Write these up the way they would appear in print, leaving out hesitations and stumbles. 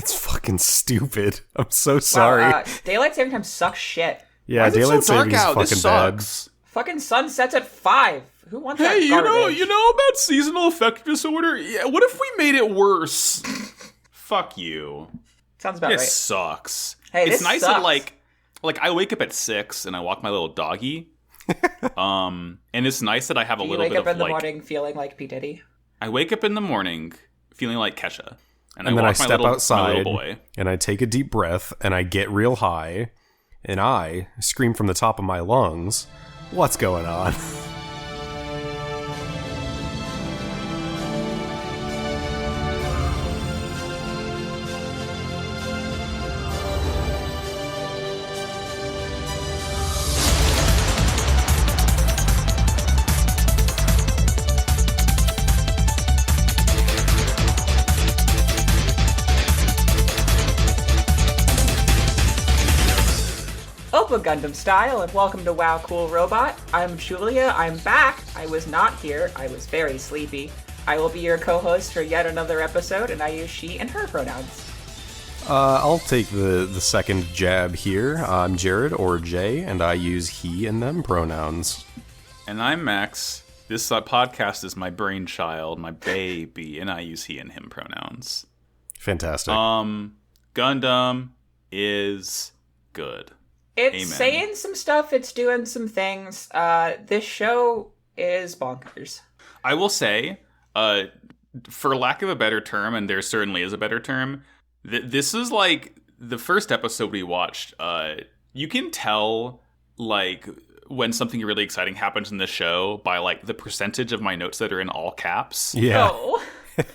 That's fucking stupid. I'm so sorry. Wow, daylight saving time sucks shit. Yeah, daylight saving is fucking This bad. sucks. Fucking sun sets at 5. Who wants that Hey, garbage? you know about seasonal affective disorder? Yeah, what if we made it worse? Fuck you. Sounds about This right. sucks. Hey, it's this nice sucks. that like I wake up at 6 and I walk my little doggy. And it's nice that I have a Do you little wake bit up of in the like morning feeling like P. Diddy? I wake up in the morning feeling like Kesha. And And then I walk my step little outside, boy. and I take a deep breath, and I get real high, and I scream from the top of my lungs, "What's going on?" Oppa Gundam style, and welcome to WoW Cool Robot. I'm Julia, I'm back. I was not here, I was very sleepy. I will be your co-host for yet another episode, and I use she and her pronouns. I'll take the second jab here. I'm Jared, or Jay, and I use he and them pronouns. And I'm Max. This podcast is my brainchild, my baby, and I use he and him pronouns. Fantastic. Gundam is good. It's Amen. saying some stuff, it's doing some things. This show is bonkers. I will say, for lack of a better term, and there certainly is a better term, this is like the first episode we watched. You can tell, like, when something really exciting happens in the show by, like, the percentage of my notes that are in all caps. yeah. Oh.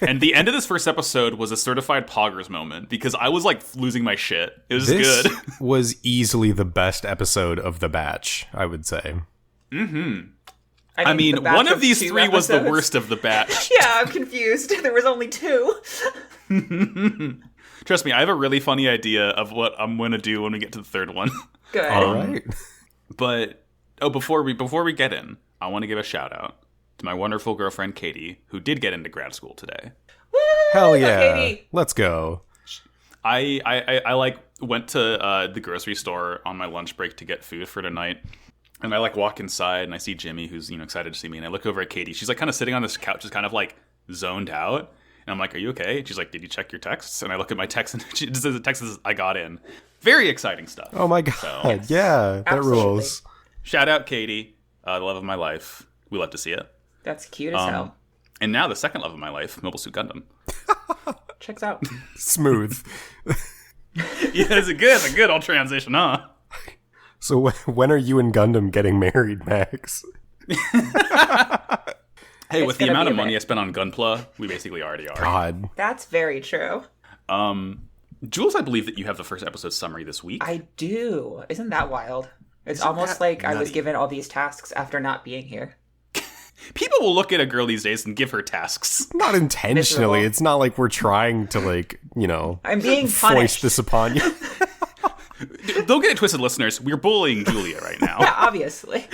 And the end of this first episode was a certified poggers moment because I was, like, losing my shit. It was This good. was easily the best episode of the batch, I would say. I mean, the batch one of these 2 three was the episodes. worst of the batch. Yeah, I'm confused. There was only 2. Trust me, I have a really funny idea of what I'm going to do when we get to the third one. Good. All right. But before we get in, I want to give a shout out to my wonderful girlfriend Katie, who did get into grad school today. Woo! Hell Go, yeah. Katie. Let's go. I like went to the grocery store on my lunch break to get food for tonight. And I like walk inside and I see Jimmy, who's excited to see me, and I look over at Katie. She's like kind of sitting on this couch, just kind of like zoned out. And I'm like, "Are you okay?" And she's like, "Did you check your texts?" And I look at my text, and she says the text says, "I got in." Very exciting stuff. Oh my god. So, Yeah, that Absolutely. rules. shout out Katie, the love of my life. We love to see it. That's cute as hell. And now the second love of my life, Mobile Suit Gundam. Checks out. Smooth. Yeah, it's a good old transition, huh? So when are you and Gundam getting married, Max? Hey, It's with the gonna amount be of a money bit. I spent on Gunpla, we basically already are. God. That's very true. Jules, I believe that you have the first episode summary this week. I do. Isn't that wild? It's Isn't almost that like I was nutty? given all these tasks after not being here. People will look at a girl these days and give her tasks. Not intentionally. Miserable. It's not like we're trying to, like, I'm being foist punished. this upon you. Don't get it twisted, listeners. We're bullying Julia right now. Yeah, obviously.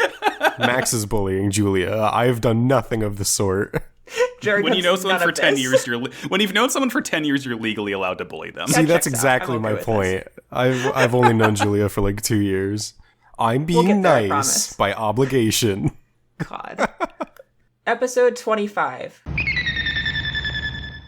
Max is bullying Julia. I have done nothing of the sort. Jared When you know knows someone none for of 10 this. years, when you've known someone for 10 years, you're legally allowed to bully them. See, that's checks out. exactly I'm my okay with point. I've only known Julia for like 2 years. I'm being get there, I nice promise. by obligation. God. Episode 25.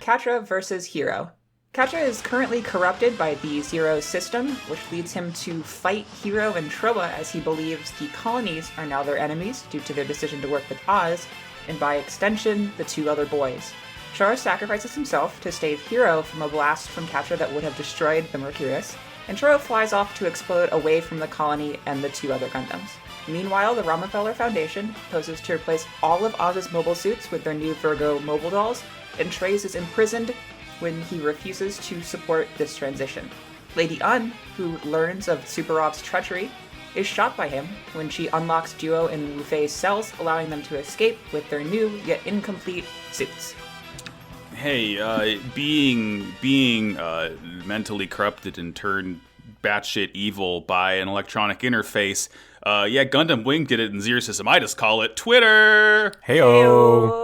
Katra versus Hero. Katra is currently corrupted by the Zero system, which leads him to fight Hero and Troa as he believes the colonies are now their enemies due to their decision to work with Oz, and by extension, the 2 other boys. Troa sacrifices himself to save Hero from a blast from Katra that would have destroyed the Mercurius, and Troa flies off to explode away from the colony and the 2 other Gundams. Meanwhile, the Rockefeller Foundation proposes to replace all of Oz's mobile suits with their new Virgo mobile dolls, and Trace is imprisoned when he refuses to support this transition. Lady Un, who learns of Superov's treachery, is shot by him when she unlocks Duo and Wu Fei's cells, allowing them to escape with their new yet incomplete suits. Hey, being mentally corrupted and turned batshit evil by an electronic interface. Yeah, Gundam Wing did it in Zero System. I just call it Twitter. Heyo. Oh.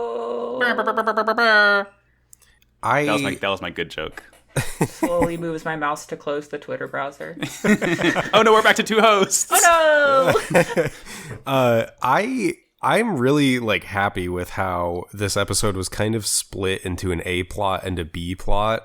That was my good joke. Slowly moves my mouse to close the Twitter browser. Oh no, we're back to two hosts. Oh no! I'm really like happy with how this episode was kind of split into an A plot and a B plot.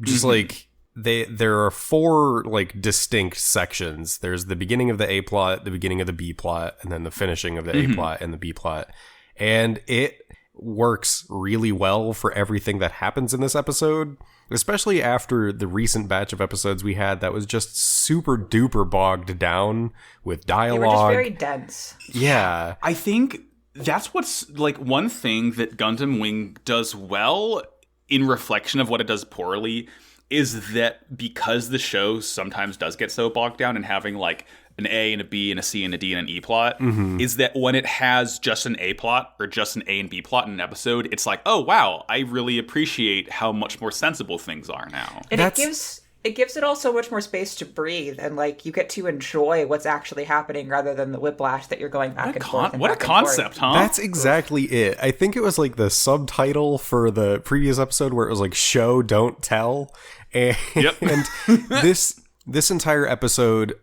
Just like there are four like distinct sections. There's the beginning of the A plot, the beginning of the B plot, and then the finishing of the A plot and the B plot. And it works really well for everything that happens in this episode, especially after the recent batch of episodes we had that was just super duper bogged down with dialogue. They were just very dense. Yeah. I think that's what's like one thing that Gundam Wing does well in reflection of what it does poorly is that because the show sometimes does get so bogged down in having like an A and a B and a C and a D and an E plot, is that when it has just an A plot or just an A and B plot in an episode, it's like, oh wow, I really appreciate how much more sensible things are now. And it gives it all so much more space to breathe, and like you get to enjoy what's actually happening rather than the whiplash that you're going back and forth. What a concept, huh? That's exactly it. I think it was like the subtitle for the previous episode where it was like "Show, Don't Tell," and, and this entire episode.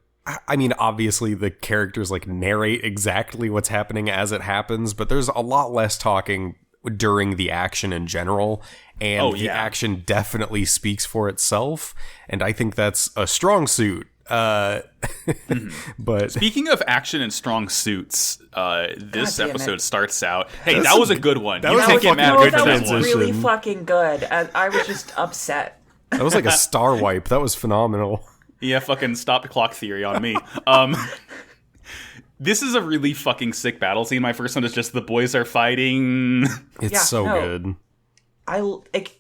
I mean, obviously the characters like narrate exactly what's happening as it happens, but there's a lot less talking during the action in general, and the action definitely speaks for itself, and I think that's a strong suit. But speaking of action and strong suits, this episode starts out. Hey, that was a good one. You can't get mad at that that was really fucking good. I was just upset. That was like a star wipe. That was phenomenal. Yeah, fucking stop the clock theory on me. This is a really fucking sick battle scene. My first one is just the boys are fighting. It's good. I like,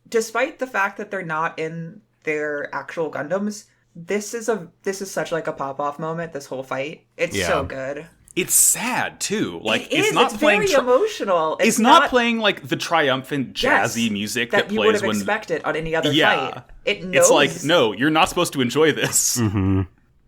despite the fact that they're not in their actual Gundams, this is such like a pop off moment. This whole fight, it's so good. It's sad too. Like it's not playing very emotional. It's not playing like the triumphant jazzy music that you plays would have when expected on any other fight. It knows. It's like, no, you're not supposed to enjoy this.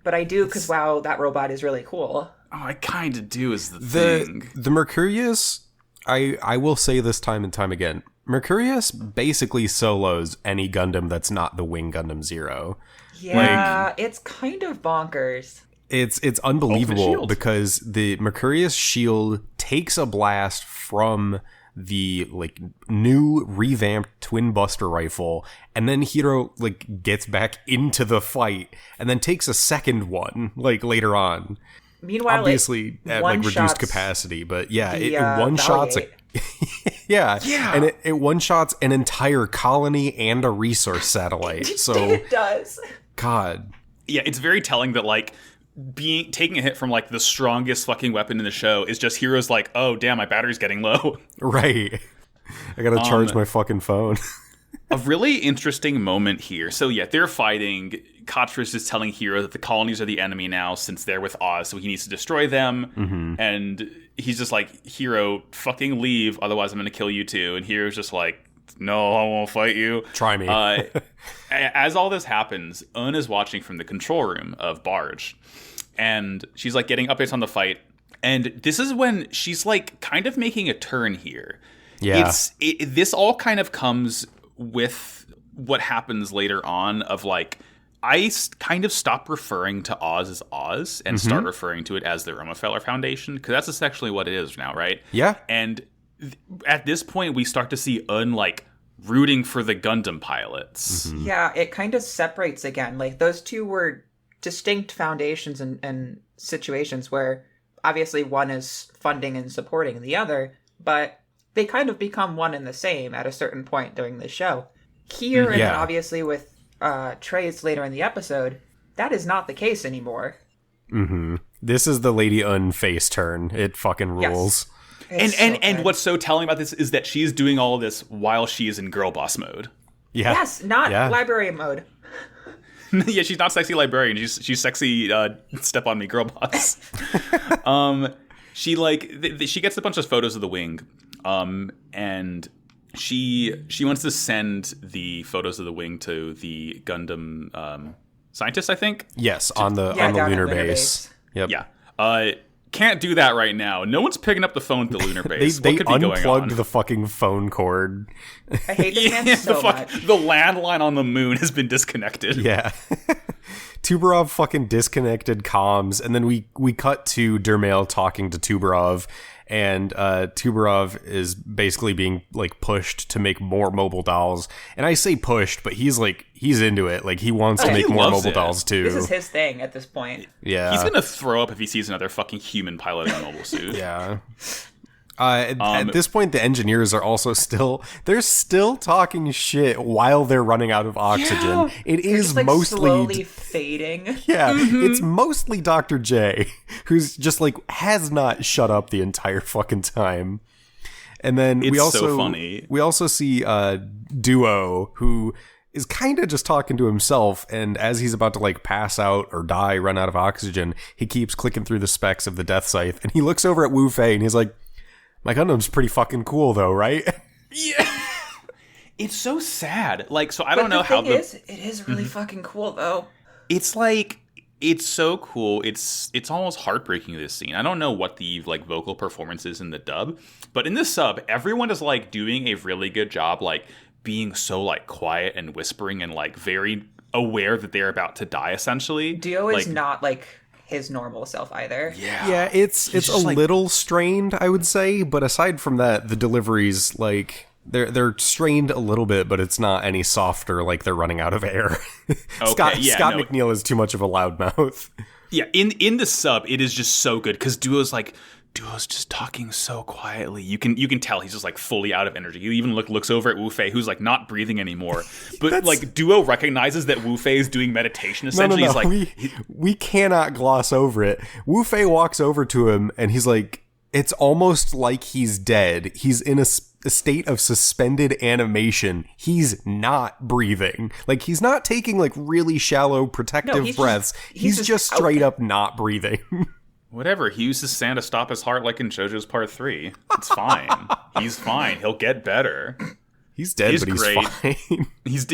But I do because wow, that robot is really cool. Oh, I kind of do is the thing. The Mercurius, I will say this time and time again, Mercurius basically solos any Gundam that's not the Wing Gundam Zero. Yeah, it's kind of bonkers. It's unbelievable because the Mercurius shield takes a blast from the like new revamped twin buster rifle, and then Hiro like gets back into the fight and then takes a second one like later on. Meanwhile, obviously at like reduced capacity, but yeah, it one shots yeah, and it one shots an entire colony and a resource satellite. So it does. God, yeah, it's very telling that like taking a hit from like the strongest fucking weapon in the show is just Hiro's like, oh damn, my battery's getting low. Right. I gotta charge my fucking phone. A really interesting moment here. So yeah, they're fighting. Katris is telling Hiro that the colonies are the enemy now since they're with Oz, so he needs to destroy them. And he's just like, Hiro, fucking leave, otherwise I'm gonna kill you too. And Hiro's just like, no, I won't fight you. Try me. As all this happens, Un is watching from the control room of Barge. And she's like getting updates on the fight. And this is when she's like kind of making a turn here. Yeah. This all kind of comes with what happens later on of like, I kind of stop referring to Oz as Oz and start referring to it as the Romefeller Foundation, because that's essentially what it is now, right? Yeah. And at this point, we start to see Un like rooting for the Gundam pilots. Yeah, it kind of separates again. Like those two were distinct foundations and situations where obviously one is funding and supporting the other, but they kind of become one and the same at a certain point during the show. Here, and then obviously with Trace later in the episode, that is not the case anymore. This is the Lady Un face turn. It fucking rules. Yes. And what's so telling about this is that she's doing all of this while she is in girl boss mode. Yeah. Yes, not library mode. Yeah, she's not sexy librarian. She's sexy step on me girl boss. She like she gets a bunch of photos of the wing, and she wants to send the photos of the wing to the Gundam scientists, I think. Yes, on the lunar base. Yep. Yeah. can't do that right now. No one's picking up the phone at the lunar base. They what could be going on? unplugged the fucking phone cord. I hate this man so much. The landline on the moon has been disconnected. Yeah. Tubarov fucking disconnected comms, and then we cut to Dermail talking to Tubarov, and Tubarov is basically being like pushed to make more mobile dolls. And I say pushed, but he's into it. Like he wants to make more mobile dolls too. This is his thing at this point. Yeah. He's gonna throw up if he sees another fucking human piloting a mobile suit. Yeah. At this point, the engineers are also they're still talking shit while they're running out of oxygen. Yeah. It is just, like, mostly slowly fading. Yeah, it's mostly Dr. J, who's just like has not shut up the entire fucking time. And then we also see Duo, who is kind of just talking to himself, and as he's about to like pass out or die, run out of oxygen, he keeps clicking through the specs of the Death Scythe, and he looks over at Wu Fei and he's like, "My Gundam's pretty fucking cool though, right?" Yeah. It's so sad. Like, so I don't know how it is really fucking cool though. It's like, it's so cool. It's almost heartbreaking, this scene. I don't know what the like vocal performance is in the dub, but in the sub, everyone is like doing a really good job, like being so like quiet and whispering and like very aware that they're about to die essentially. Dio is not like his normal self either. Yeah, it's a little strained, I would say, but aside from that, the deliveries like they're strained a little bit, but it's not any softer like they're running out of air. Scott McNeil is too much of a loudmouth. Yeah, in the sub, it is just so good because Duo's just talking so quietly. You can tell he's just like fully out of energy. He even looks over at Wu Fei, who's like not breathing anymore. But like Duo recognizes that Wu Fei is doing meditation. Essentially, no. He's like, we cannot gloss over it. Wu Fei walks over to him and he's like, it's almost like he's dead. He's in a state of suspended animation. He's not breathing. Like he's not taking like really shallow protective breaths. He's just straight up not breathing. Whatever. He uses sand to stop his heart, like in JoJo's Part 3. It's fine. He's fine. He'll get better. He's dead, but great. He's fine. He's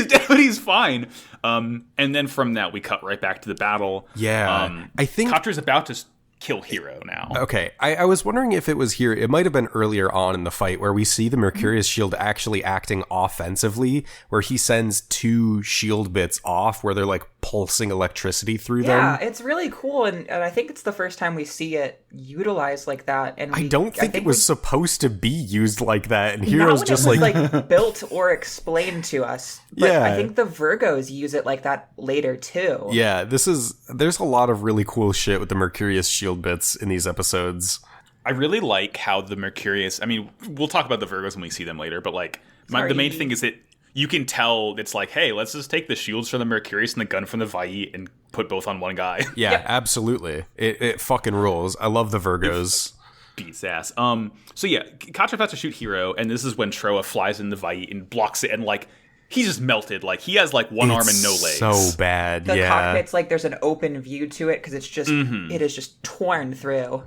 dead, but he's fine. And then from that, we cut right back to the battle. Yeah, I think Katra's about to kill Hero now. Okay, I was wondering if it was here. It might have been earlier on in the fight where we see the Mercurius shield actually acting offensively, where he sends 2 shield bits off where they're like pulsing electricity through them. Yeah, it's really cool, and I think it's the first time we see it utilized like that. And I don't think it was supposed to be used like that, and Hero's just like built or explained to us. But I think the Virgos use it like that later too. Yeah, there's a lot of really cool shit with the Mercurius shield bits in these episodes. I really like how the Mercurius, I mean, we'll talk about the Virgos when we see them later, but like the main thing is that you can tell it's like, hey, let's just take the shields from the Mercurius and the gun from the Vai and put both on one guy. Yeah, absolutely. It fucking rules. I love the Virgos. Beats ass. So yeah, Katra has to shoot Hero, and this is when Troa flies in the Vai and blocks it, and like he's just melted. Like he has like one arm and no legs. So bad. The cockpit's like there's an open view to it because it's just it is just torn through.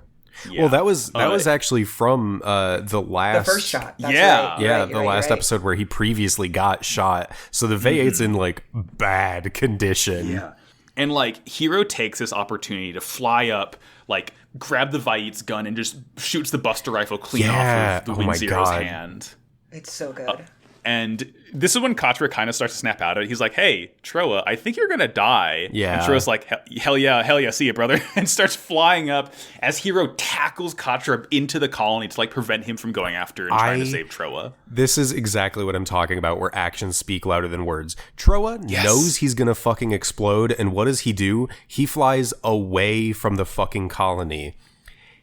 Yeah. Well, that was actually from the first shot. That's the last episode where he previously got shot. So the V8's in like bad condition. Yeah, and like Hero takes this opportunity to fly up, like grab the Vai-'s gun and just shoots the Buster rifle clean off of the Wing Zero's hand. It's so good. And this is when Katra kind of starts to snap out of it. He's like, hey, Troa, I think you're going to die. Yeah. And Troa's like, hell yeah, see ya, brother. And starts flying up as Hero tackles Katra into the colony to like prevent him from going after and trying to save Troa. This is exactly what I'm talking about, where actions speak louder than words. Troa knows he's going to fucking explode, and what does he do? He flies away from the fucking colony.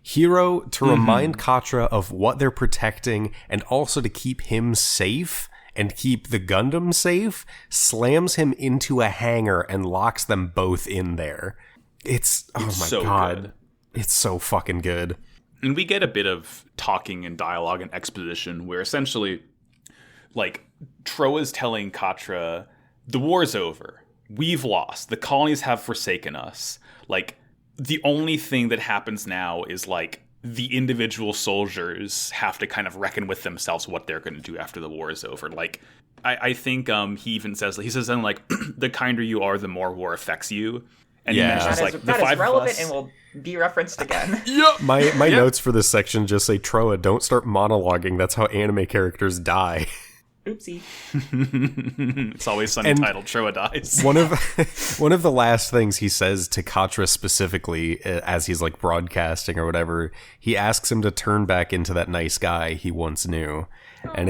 Hero, to remind Katra of what they're protecting and also to keep him safe and keep the Gundam safe, slams him into a hangar and locks them both in there. It's oh my so god. Good. It's so fucking good. And we get a bit of talking and dialogue and exposition where essentially, like, Troa's telling Katra, the war's over. We've lost. The colonies have forsaken us. Like, the only thing that happens now is like the individual soldiers have to kind of reckon with themselves what they're going to do after the war is over. Like, I think he even says, something like, the kinder you are, the more war affects you. And Yeah. he mentions That like is, the that five is relevant of us. and will be referenced again. Yep. My notes for this section just say, Troa, don't start monologuing. That's how anime characters die. Oopsie. It's always subtitled Troa dies. One of the last things he says to Katra specifically, as he's like broadcasting or whatever, he asks him to turn back into that nice guy he once knew. And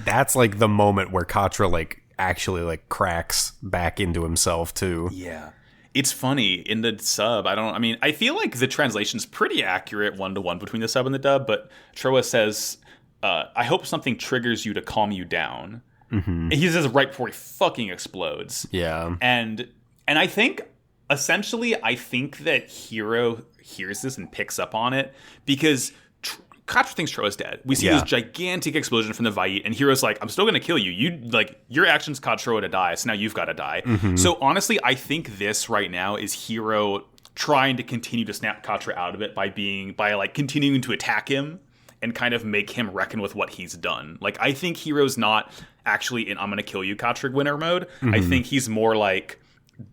that's like the moment where Katra like actually like cracks back into himself too. Yeah. It's funny in the sub. I feel like the translation's pretty accurate 1-to-1 between the sub and the dub, but Troa says, I hope something triggers you to calm you down. And he says right before he fucking explodes. Yeah. And I think, essentially, that Hiro hears this and picks up on it because Katra thinks Troa's dead. We see this gigantic explosion from the Vait, and Hiro's like, I'm still going to kill you. Your actions caused Troa to die, so now you've got to die. So honestly, I think this right now is Hiro trying to continue to snap Katra out of it by continuing to attack him and kind of make him reckon with what he's done. Like, I think Hiro's not actually in I'm going to kill you Katra winner mode. I think he's more like,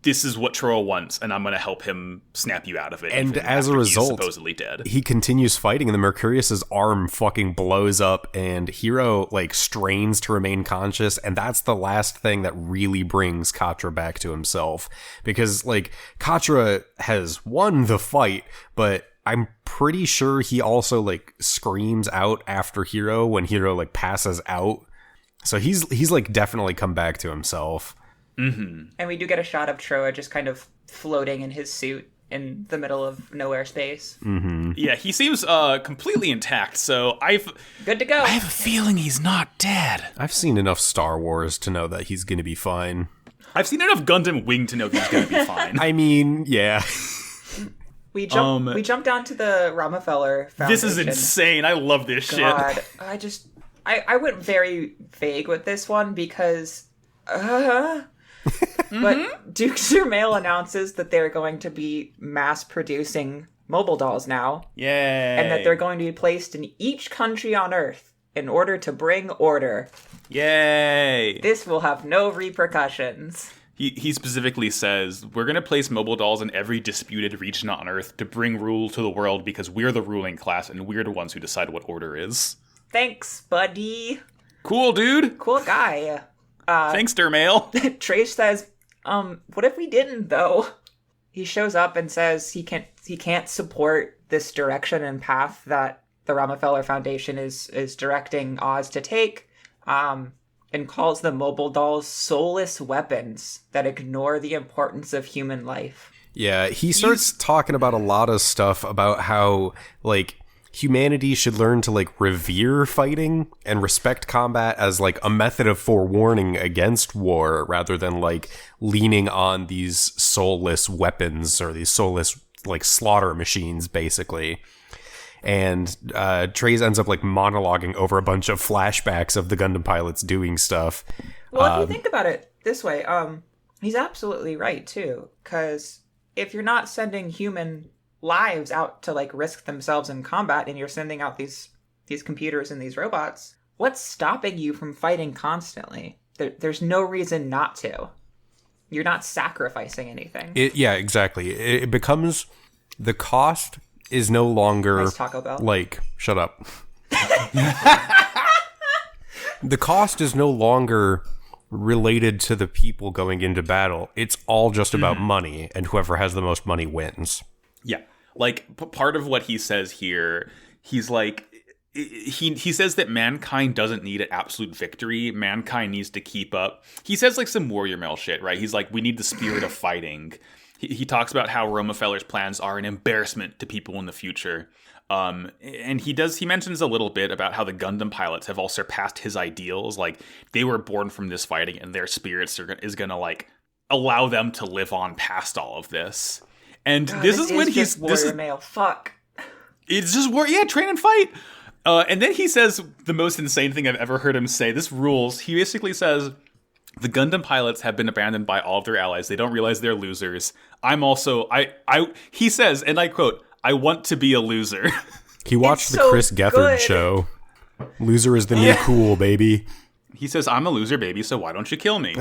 this is what Troa wants, and I'm going to help him snap you out of it. And as a result, he's supposedly dead. He continues fighting, and the Mercurius's arm fucking blows up, and Hiro like strains to remain conscious, and that's the last thing that really brings Katra back to himself. Because like Katra has won the fight, but I'm pretty sure he also like screams out after Hiro when Hiro like passes out. So he's like definitely come back to himself. And we do get a shot of Troa just kind of floating in his suit in the middle of nowhere space. Yeah, he seems completely intact, so Good to go. I have a feeling he's not dead. I've seen enough Star Wars to know that he's gonna be fine. I've seen enough Gundam Wing to know he's going to be fine. I mean, yeah. We jump down to the Rockefeller Foundation. This is insane. I love this God, I went very vague with this one because but Duke Zermail announces that they're going to be mass producing mobile dolls now. Yay. And that they're going to be placed in each country on Earth in order to bring order. Yay. This will have no repercussions. He specifically says, we're going to place mobile dolls in every disputed region on Earth to bring rule to the world because we're the ruling class and we're the ones who decide what order is. Thanks, buddy. Cool, dude. Cool guy. Thanks, Dermail. Trace says, what if we didn't, though? He shows up and says he can't support this direction and path that the Rockefeller Foundation is directing Oz to take, and calls the mobile dolls soulless weapons that ignore the importance of human life. Yeah, he starts talking about a lot of stuff about how, like, humanity should learn to, like, revere fighting and respect combat as, like, a method of forewarning against war rather than, like, leaning on these soulless weapons or these soulless, like, slaughter machines, basically. And Trace ends up like monologuing over a bunch of flashbacks of the Gundam pilots doing stuff. Well, if you think about it this way, he's absolutely right too. Because if you're not sending human lives out to like risk themselves in combat, and you're sending out these computers and these robots, what's stopping you from fighting constantly? There's no reason not to. You're not sacrificing anything. Yeah, exactly. It becomes the cost is no longer nice Taco Bell. Like, shut up. The cost is no longer related to the people going into battle. It's all just about money, and whoever has the most money wins. Yeah. Like, part of what he says here, he's like, he says that mankind doesn't need an absolute victory. Mankind needs to keep up. He says, like, some warrior mail shit, right? He's like, we need the spirit of fighting. He talks about how Rockefeller's plans are an embarrassment to people in the future. And he mentions a little bit about how the Gundam pilots have all surpassed his ideals. Like, they were born from this fighting, and their spirits is going to, like, allow them to live on past all of this. And God, this is when he's... warrior mail. Fuck. It's just war. Yeah, train and fight. And then he says the most insane thing I've ever heard him say. This rules. He basically says, the Gundam pilots have been abandoned by all of their allies. They don't realize they're losers. I'm also... He says, and I quote, I want to be a loser. He watched the so Chris Gethard good. show. Loser is the new cool, baby. He says, I'm a loser, baby, so why don't you kill me?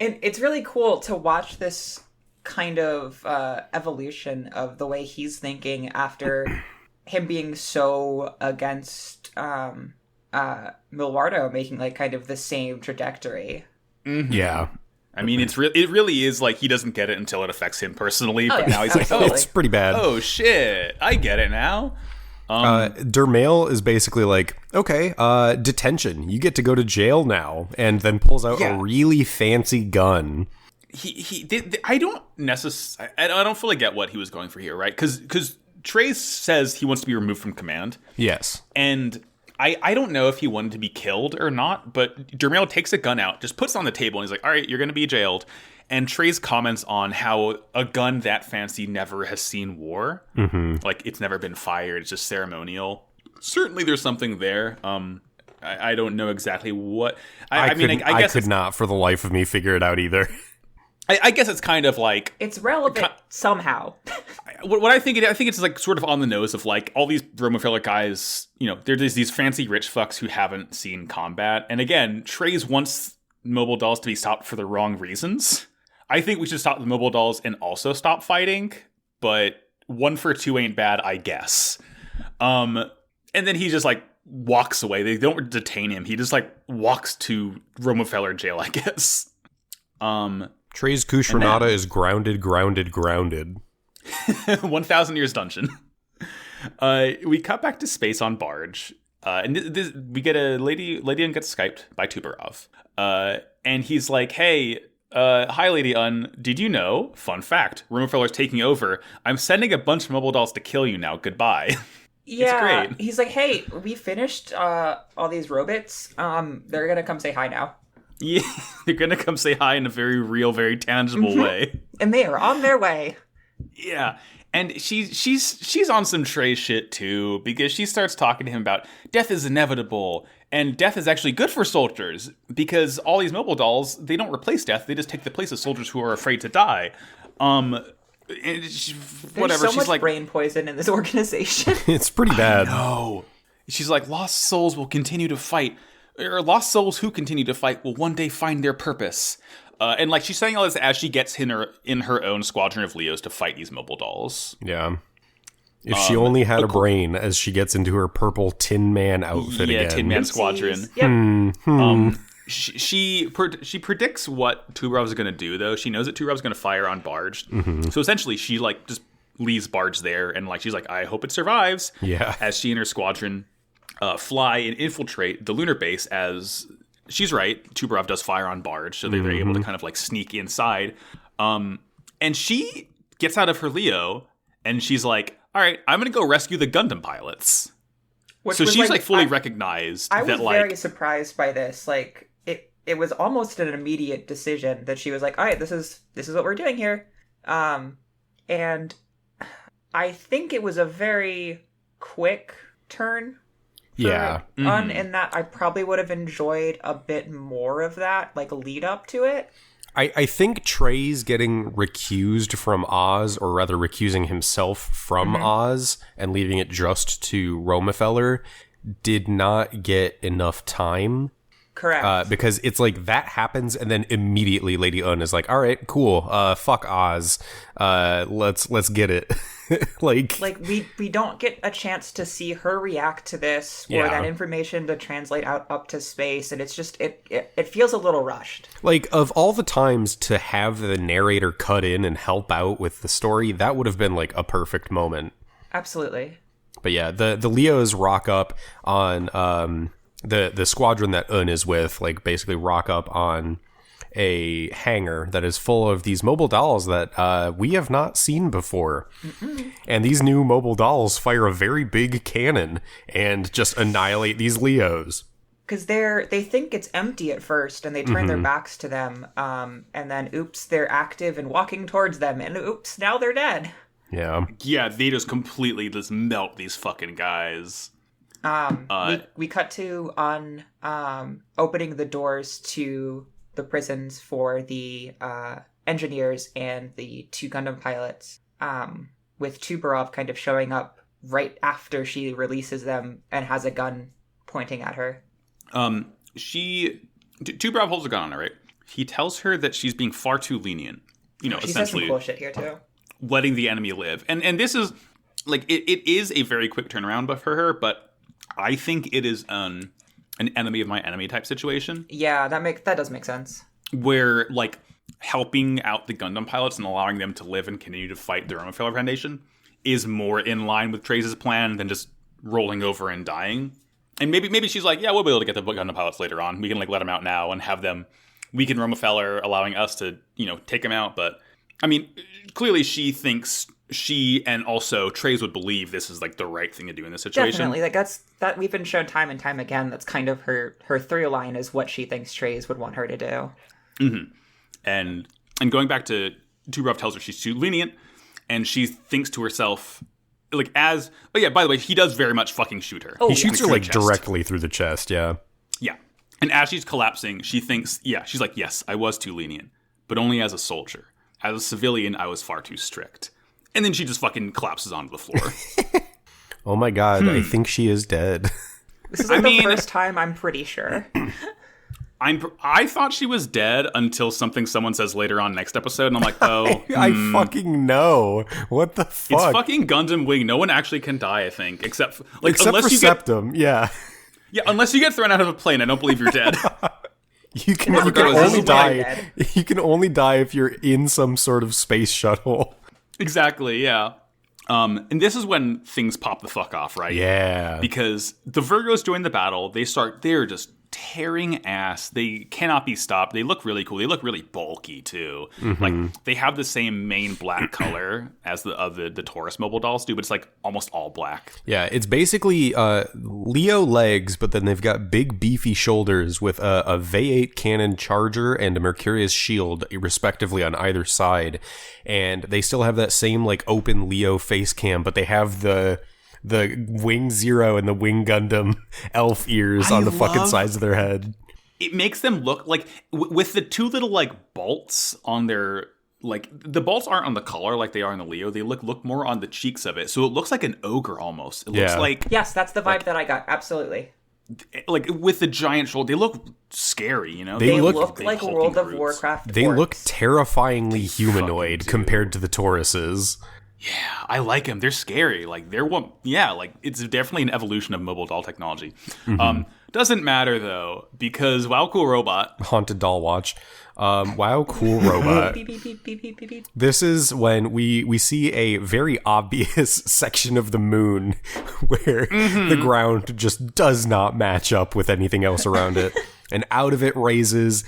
And it's really cool to watch this kind of evolution of the way he's thinking after him being so against Milwardo making like kind of the same trajectory. Mm-hmm. Yeah. I mean, it really is like he doesn't get it until it affects him personally. But now he's like, it's pretty bad. Oh shit, I get it now. Dermail is basically like, okay, detention. You get to go to jail now, and then pulls out a really fancy gun. I don't fully get what he was going for here, right? Because Trace says he wants to be removed from command. Yes, and I don't know if he wanted to be killed or not, but Dermail takes a gun out, just puts it on the table, and he's like, all right, you're going to be jailed. And Trace comments on how a gun that fancy never has seen war. Mm-hmm. Like, it's never been fired. It's just ceremonial. Certainly there's something there. I don't know exactly what... I guess could not for the life of me figure it out either. I guess it's kind of like... It's relevant somehow. What I think it's like sort of on the nose of like all these Roma filler guys, you know, there's these fancy rich fucks who haven't seen combat. And again, Trace wants mobile dolls to be stopped for the wrong reasons. I think we should stop the mobile dolls and also stop fighting, but 1 for 2 ain't bad, I guess. And then he just like walks away. They don't detain him. He just like walks to Roma Feller jail, I guess. Trey's Kushranada is grounded. 1,000 years dungeon. We cut back to space on barge. And we get Lady Un gets Skyped by Tubarov. And he's like, hey, hi, Lady Un. Did you know? Fun fact. Rumofeller's taking over. I'm sending a bunch of mobile dolls to kill you now. Goodbye. Yeah. It's great. He's like, hey, we finished all these robots. They're going to come say hi now. Yeah, they're going to come say hi in a very real, very tangible way. And they are on their way. Yeah. And she's on some Trey shit too, because she starts talking to him about death is inevitable, and death is actually good for soldiers, because all these mobile dolls, they don't replace death, they just take the place of soldiers who are afraid to die. There's so much brain poison in this organization. It's pretty bad. No. She's like, lost souls will continue to fight, or lost souls who continue to fight will one day find their purpose. And like she's saying all this as she gets in her own squadron of Leos to fight these mobile dolls. Yeah. If she only had a brain, as she gets into her purple Tin Man outfit again. Yeah, Tin Man squadron. Yep. She predicts what Tubarov's going to do, though. She knows that Tubarov's going to fire on barge. Mm-hmm. So essentially, she like just leaves barge there, and like she's like, I hope it survives. Yeah. As she and her squadron fly and infiltrate the lunar base, as she's right, Tubarov does fire on barge, so they're able to kind of like sneak inside. And she gets out of her Leo, and she's like, all right, I'm going to go rescue the Gundam pilots. So she's like fully recognized. I was very surprised by this. Like it was almost an immediate decision that she was like, all right, this is what we're doing here. And I think it was a very quick turn. Yeah. In that I probably would have enjoyed a bit more of that, like lead up to it. I think Trey's getting recused from Oz, or rather recusing himself from Oz and leaving it just to Romefeller, did not get enough time. Correct. Because it's like that happens, and then immediately Lady Un is like, all right, cool, fuck Oz, let's get it. like we don't get a chance to see her react to this, or that information to translate out up to space, and it's just it feels a little rushed. Like, of all the times to have the narrator cut in and help out with the story, that would have been like a perfect moment. Absolutely. But yeah, the Leos rock up on the squadron that Un is with, like basically rock up on a hangar that is full of these mobile dolls that we have not seen before. And these new mobile dolls fire a very big cannon and just annihilate these Leos. Because they think it's empty at first, and they turn their backs to them, and then oops, they're active and walking towards them, and oops, now they're dead. Yeah. Yeah, they just completely just melt these fucking guys. We cut to on opening the doors to the prisons for the engineers and the 2 Gundam pilots, with Tubarov kind of showing up right after she releases them and has a gun pointing at her. Tubarov holds a gun on her, right? He tells her that she's being far too lenient. She says some essentially cool shit here too. letting the enemy live. And this is like it is a very quick turnaround but for her, but I think it is an enemy of my enemy type situation. Yeah, that does make sense. Where like helping out the Gundam pilots and allowing them to live and continue to fight the Rockefeller Foundation is more in line with Treize's plan than just rolling over and dying. And maybe she's like, yeah, we'll be able to get the Gundam pilots later on. We can like let them out now and have them weaken Rockefeller, allowing us to, take them out. But I mean, clearly she thinks she and also Treize would believe this is like the right thing to do in this situation. Definitely. Like that we've been shown time and time again. That's kind of her through line is what she thinks Treize would want her to do. Mm-hmm. And going back to Tubrov tells her she's too lenient, and she thinks to herself, by the way, he does very much fucking shoot her. He shoots her like directly through the chest, yeah. Yeah. And as she's collapsing, she thinks, she's like, yes, I was too lenient, but only as a soldier. As a civilian, I was far too strict. And then she just fucking collapses onto the floor. Oh my god, I think she is dead. This is the first time, I'm pretty sure. I thought she was dead until someone says later on next episode, and I'm like, oh. I fucking know. What the fuck? It's fucking Gundam Wing. No one actually can die, I think, except for Septum, yeah. Yeah, unless you get thrown out of a plane, I don't believe you're dead. You can only die. You can only die if you're in some sort of space shuttle. Exactly, yeah. And this is when things pop the fuck off, right? Yeah. Because the Virgos join the battle. They're just tearing ass. They cannot be stopped. They look really cool. They look really bulky too. Mm-hmm. Like they have the same main black color as the Taurus mobile dolls do, but it's like almost all black. Yeah, it's basically Leo legs, but then they've got big beefy shoulders with a V8 cannon charger and a Mercurius shield, respectively, on either side. And they still have that same like open Leo face cam, but they have the Wing Zero and the Wing Gundam elf ears on the fucking sides of their head. It makes them look like, with the two little like bolts on their, like, the bolts aren't on the collar like they are in the Leo. They look more on the cheeks of it. So it looks like an ogre almost. It looks like... Yes, that's the vibe that I got. Absolutely. Like, with the giant shoulder, they look scary, you know? They look like World of Warcraft. They look terrifyingly humanoid compared to the Tauruses. Yeah, I like them. They're scary. Like it's definitely an evolution of mobile doll technology. Mm-hmm. Doesn't matter though, because Wow Cool Robot, Haunted Doll Watch, Wow Cool Robot. This is when we see a very obvious section of the moon where the ground just does not match up with anything else around it. And out of it raises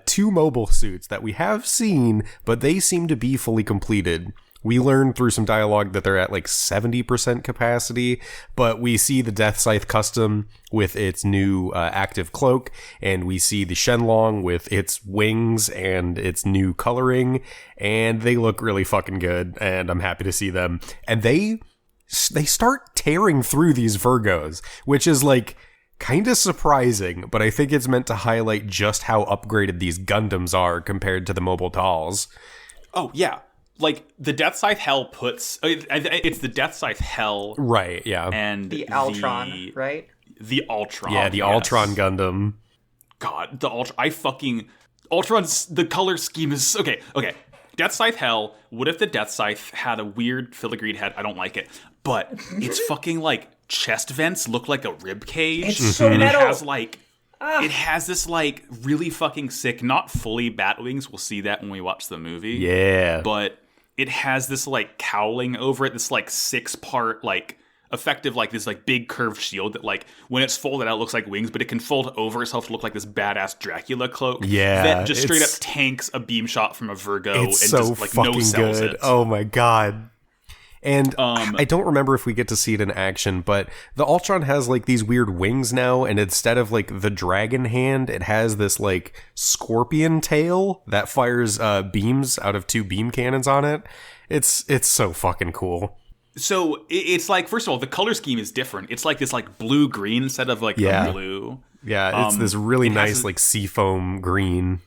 two mobile suits that we have seen, but they seem to be fully completed. We learned through some dialogue that they're at like 70% capacity, but we see the Death Scythe Custom with its new active cloak, and we see the Shenlong with its wings and its new coloring, and they look really fucking good, and I'm happy to see them. And they start tearing through these Virgos, which is like kind of surprising, but I think it's meant to highlight just how upgraded these Gundams are compared to the mobile dolls. Oh, yeah. Like, the Death Scythe Hell puts... It's the Death Scythe Hell. Right, yeah. And the Ultron, right? The Ultron. Yeah, the Ultron Gundam. God, the Ultron... Ultron's... The color scheme is... Okay. Death Scythe Hell. What if the Death Scythe had a weird filigreed head? I don't like it. But it's fucking, like, chest vents look like a rib cage. It's so metal. It has, like... It has this, like, really fucking sick... Not fully bat wings. We'll see that when we watch the movie. Yeah. But... It has this, like, cowling over it, this, like, 6-part, like, effective, like, this, like, big curved shield that, like, when it's folded out, looks like wings, but it can fold over itself to look like this badass Dracula cloak. Yeah. That just straight up tanks a beam shot from a Virgo and so just, like, no sells good. it. Oh, my God. And I don't remember if we get to see it in action, but the Ultron has, like, these weird wings now, and instead of, like, the dragon hand, it has this, like, scorpion tail that fires beams out of 2 beam cannons on it. It's so fucking cool. So, it's like, first of all, the color scheme is different. It's like this, like, blue-green instead of, like, the blue. Yeah, it's this really nice, like, seafoam green.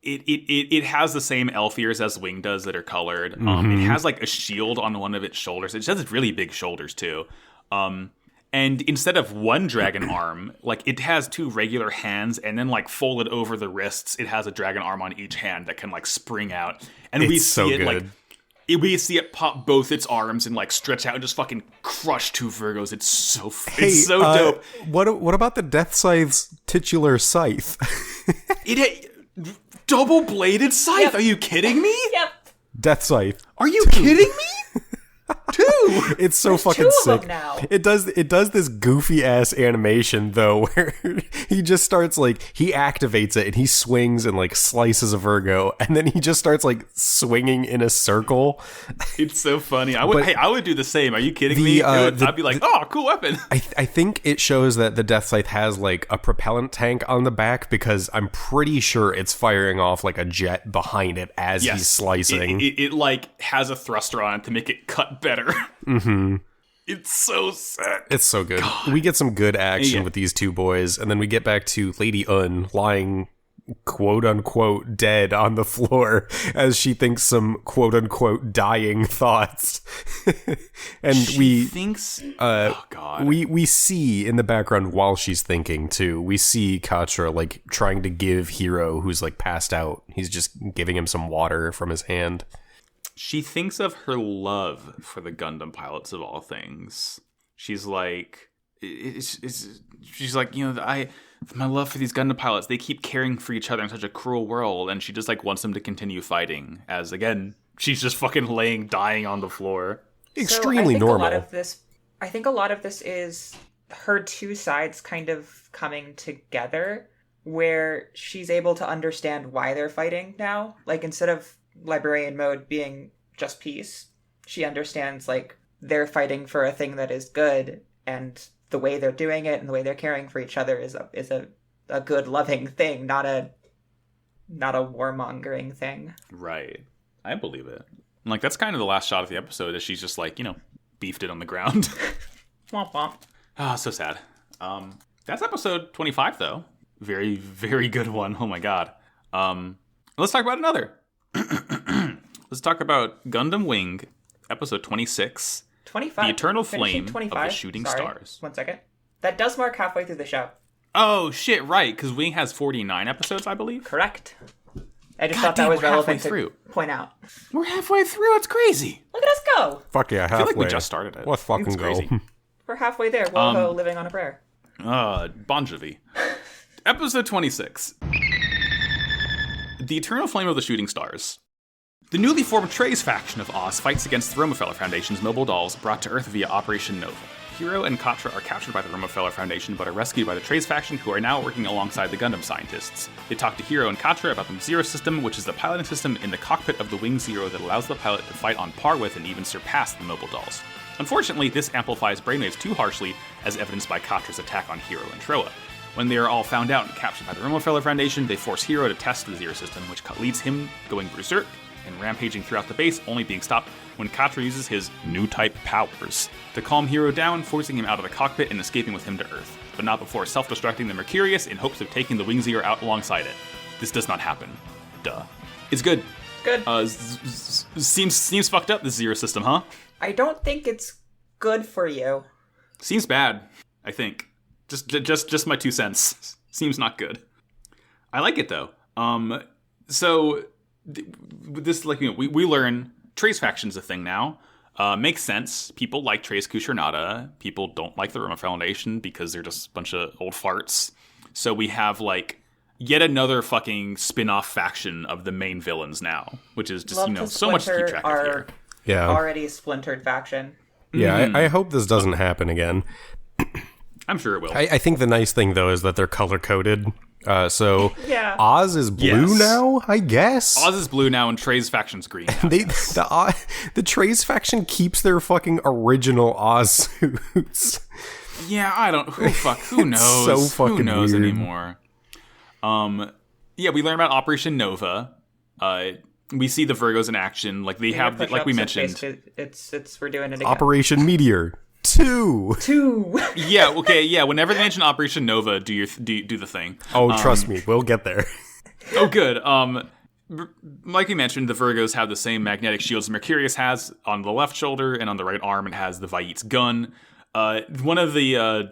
It has the same elf ears as Wing does that are colored. It has like a shield on one of its shoulders. It has really big shoulders too. And And instead of one dragon arm, like it has 2 regular hands, and then like folded over the wrists, it has a dragon arm on each hand that can like spring out. And we see so it good. like we see it pop both its arms and like stretch out and just fucking crush 2 Virgos. It's so dope. What about the Death Scythe's titular scythe? Double bladed scythe. Yep. Are you kidding me? Yep. Death Scythe. Are you kidding me? 2. It's so There's fucking 2 of sick. them now. It does this goofy ass animation though, where he just starts like he activates it and he swings and like slices a Virgo, and then he just starts like swinging in a circle. It's so funny. I would do the same. Are you kidding me? I'd be like, oh, cool weapon. I think it shows that the Death Scythe has like a propellant tank on the back, because I'm pretty sure it's firing off like a jet behind it as he's slicing. It like has a thruster on it to make it cut better. Mm-hmm. It's so sick. It's so good. God. We get some good action with these 2 boys, and then we get back to Lady Un lying quote-unquote dead on the floor as she thinks some quote-unquote dying thoughts. And she thinks... oh, God. We see in the background while she's thinking, too, we see Katra, like, trying to give Hiro, who's, like, passed out. He's just giving him some water from his hand. She thinks of her love for the Gundam pilots of all things. She's like, she's like, you know, my love for these Gundam pilots, they keep caring for each other in such a cruel world, and she just like wants them to continue fighting. As again, she's just fucking dying on the floor. Extremely normal. I think a lot of this is her 2 sides kind of coming together, where she's able to understand why they're fighting now. Like, instead of librarian mode being just peace, she understands like they're fighting for a thing that is good, and the way they're doing it and the way they're caring for each other is a good, loving thing, not a warmongering thing. Right. I believe it. And, like, that's kind of the last shot of the episode, is she's just like, you know, beefed it on the ground. Womp womp. Ah, so sad. That's episode 25 though. Very, very good one. Oh my god. Let's talk about another. Let's talk about Gundam Wing, episode 26. 25. The Eternal Flame of 25. the Shooting Stars. 1 second. That does mark halfway through the show. Oh, shit, right, because Wing has 49 episodes, I believe? Correct. I just thought that was relevant to point out. We're halfway through, that's crazy. Look at us go. Fuck yeah, halfway. I feel like we just started it. Let's fucking go. Crazy. We're halfway there. We'll go living on a prayer. Bon Jovi. Episode 26. The Eternal Flame of the Shooting Stars. The newly formed Trace faction of Oz fights against the Romefeller Foundation's mobile dolls brought to Earth via Operation Nova. Hiro and Katra are captured by the Romefeller Foundation but are rescued by the Trace faction, who are now working alongside the Gundam scientists. They talk to Hiro and Katra about the Zero system, which is the piloting system in the cockpit of the Wing Zero that allows the pilot to fight on par with and even surpass the mobile dolls. Unfortunately, this amplifies brainwaves too harshly, as evidenced by Katra's attack on Hiro and Troa. When they are all found out and captured by the Romefeller Foundation, they force Hiro to test the Zero system, which leads him going berserk and rampaging throughout the base, only being stopped when Katra uses his new type powers to calm Hiro down, forcing him out of the cockpit and escaping with him to Earth, but not before self-destructing the Mercurius in hopes of taking the Wing Zero out alongside it. This does not happen. Duh. It's good. Good. Seems fucked up, this Zero system, huh? I don't think it's good for you. Seems bad, I think. Just my 2 cents. Seems not good. I like it though. This, like, you know, we learn Trace faction's a thing now. Makes sense. People like Trace Kushernada. People don't like the Roma Foundation because they're just a bunch of old farts. So we have, like, yet another fucking spin-off faction of the main villains now, which is just, so much to keep track of here. Yeah. Already splintered faction. Yeah, I hope this doesn't happen again. I'm sure it will. I think the nice thing, though, is that they're color-coded. So yeah. Oz is blue now, I guess. Oz is blue now, and Trey's faction's green. The Trey's faction keeps their fucking original Oz suits. Yeah, I don't. Who knows? So fucking who knows weird. anymore? Yeah, we learn about Operation Nova. We see the Virgos in action. Like they have, like we mentioned, it's we're doing it again. Operation Meteor 2. Yeah. Okay. Yeah. Whenever they mention Operation Nova, do the thing. Oh, trust me, we'll get there. Oh, good. Like we mentioned, the Virgos have the same magnetic shields Mercurius has on the left shoulder, and on the right arm it has the Vait's gun. One of the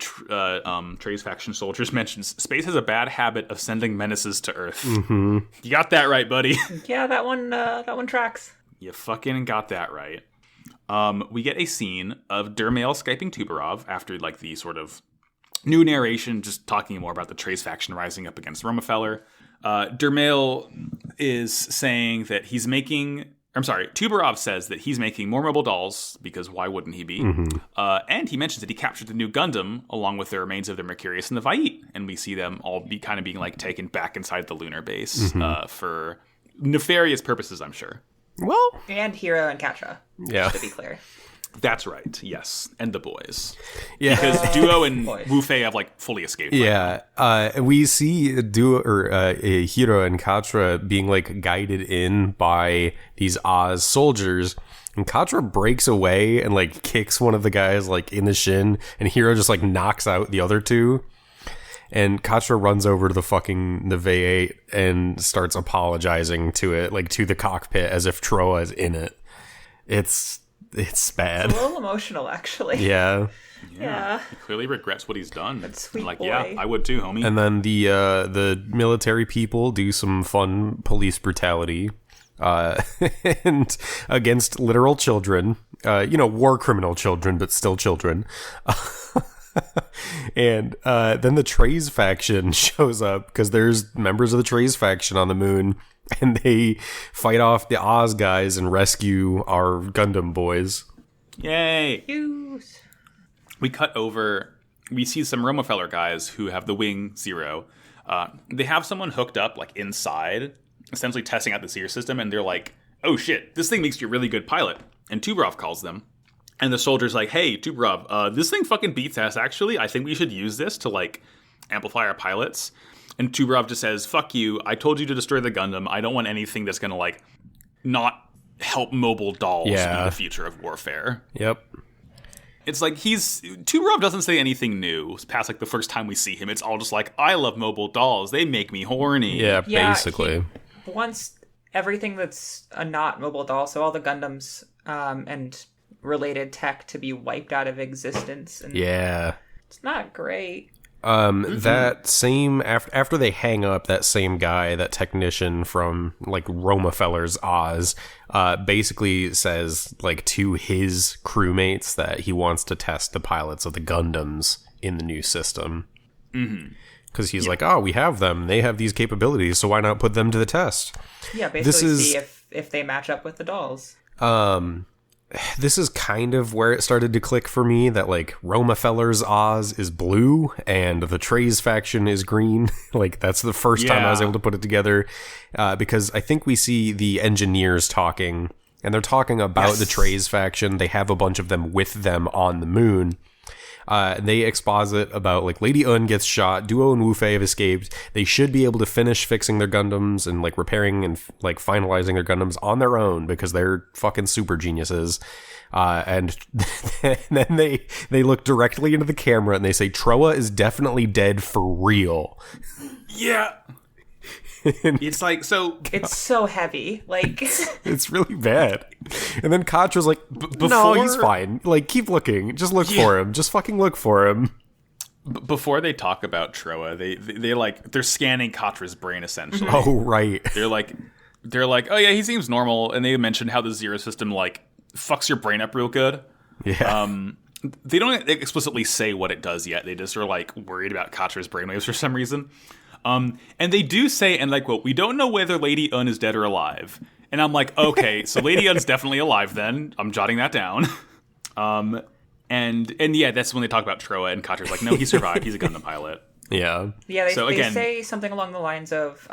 Trey's faction soldiers mentions space has a bad habit of sending menaces to Earth. Mm-hmm. You got that right, buddy. Yeah, that one tracks. You fucking got that right. We get a scene of Dermail Skyping Tuberov after like the sort of new narration, just talking more about the Trey's faction rising up against Romefeller. Dermail is saying that he's making... Tuberov says that he's making more mobile dolls, because why wouldn't he be? Mm-hmm. And he mentions that he captured the new Gundam, along with the remains of the Mercurius and the Vaiit. And we see them all be kind of being like taken back inside the lunar base for nefarious purposes, I'm sure. Well... And Hiro and Katra, Yeah. to be clear. That's right, yes. And the boys. Yeah. Because Duo and boys. Wu Fei have like fully escaped. Yeah, we see Hiro and Katra being like guided in by these Oz soldiers, and Katra breaks away and like kicks one of the guys like in the shin, and Hiro just like knocks out the other two. And Katra runs over to the V8 and starts apologizing to it, like to the cockpit, as if Troa is in it. It's bad. It's a little emotional, actually. Yeah. Yeah. He clearly regrets what he's done. That sweet like, boy. yeah, I would too, homie. And then the military people do some fun police brutality and against literal children, war criminal children, but still children. And then the Trey's faction shows up, because there's members of the Trey's faction on the moon, and they fight off the Oz guys and rescue our Gundam boys. Yay! Use. We cut over. We see some Romefeller guys who have the Wing Zero. They have someone hooked up like inside, essentially testing out the seer system, and they're like, "Oh shit, this thing makes you a really good pilot." And Tuberov calls them, and the soldier's like, "Hey, Tuberov, this thing fucking beats ass. Actually, I think we should use this to like amplify our pilots." And Tuberov just says, "Fuck you! I told you to destroy the Gundam. I don't want anything that's gonna like not help mobile dolls be the future of warfare." Yep. It's like Tuberov doesn't say anything new past like the first time we see him. It's all just like, I love mobile dolls. They make me horny. Yeah, basically. He wants everything that's a not mobile doll, so all the Gundams and related tech to be wiped out of existence. And Yeah. it's not great. That same after they hang up, that same guy, that technician from like Romefeller's Oz, basically says like to his crewmates that he wants to test the pilots of the Gundams in the new system. Because he's like, oh, we have them. They have these capabilities, so why not put them to the test? Yeah, basically see if they match up with the dolls. This is kind of where it started to click for me, that like Romefeller's Oz is blue and the Trey's faction is green. Like that's the first time I was able to put it together, because I think we see the engineers talking, and they're talking about the Trey's faction. They have a bunch of them with them on the moon. They exposit about like Lady Un gets shot, Duo and Wu Fei have escaped. They should be able to finish fixing their Gundams and like repairing and like finalizing their Gundams on their own, because they're fucking super geniuses. And then they look directly into the camera and they say, Troa is definitely dead for real. Yeah. It's like, so It's so heavy. Like, it's really bad. And then Katra's like, no, he's fine. Like, keep looking. Just look for him. Just fucking look for him. Before they talk about Troa, they're scanning Katra's brain essentially. Oh, right. They're like, oh yeah, he seems normal, and they mentioned how the Zero system like fucks your brain up real good. Yeah. They don't explicitly say what it does yet. They just are like worried about Katra's brainwaves for some reason. And they do say, and like, quote, we don't know whether Lady Un is dead or alive. And I'm like, okay, so Lady Un's definitely alive then. I'm jotting that down. And yeah, that's when they talk about Troa, and Katra's like, no, he survived. He's a Gundam pilot. Yeah. Yeah, they again, say something along the lines of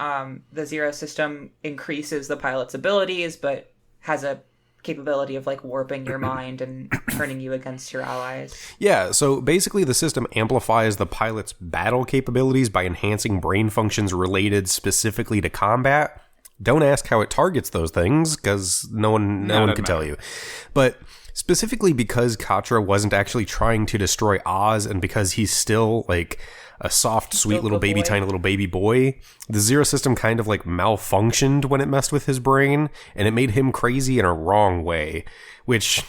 the Zero system increases the pilot's abilities, but has a capability of like warping your mind and turning you against your allies. Yeah, so basically the system amplifies the pilot's battle capabilities by enhancing brain functions related specifically to combat. Don't ask how it targets those things, because no one can tell you. But specifically because Katra wasn't actually trying to destroy Oz, and because he's still like a soft, sweet little baby, tiny little baby boy, the Zero system kind of like malfunctioned when it messed with his brain, and it made him crazy in a wrong way, which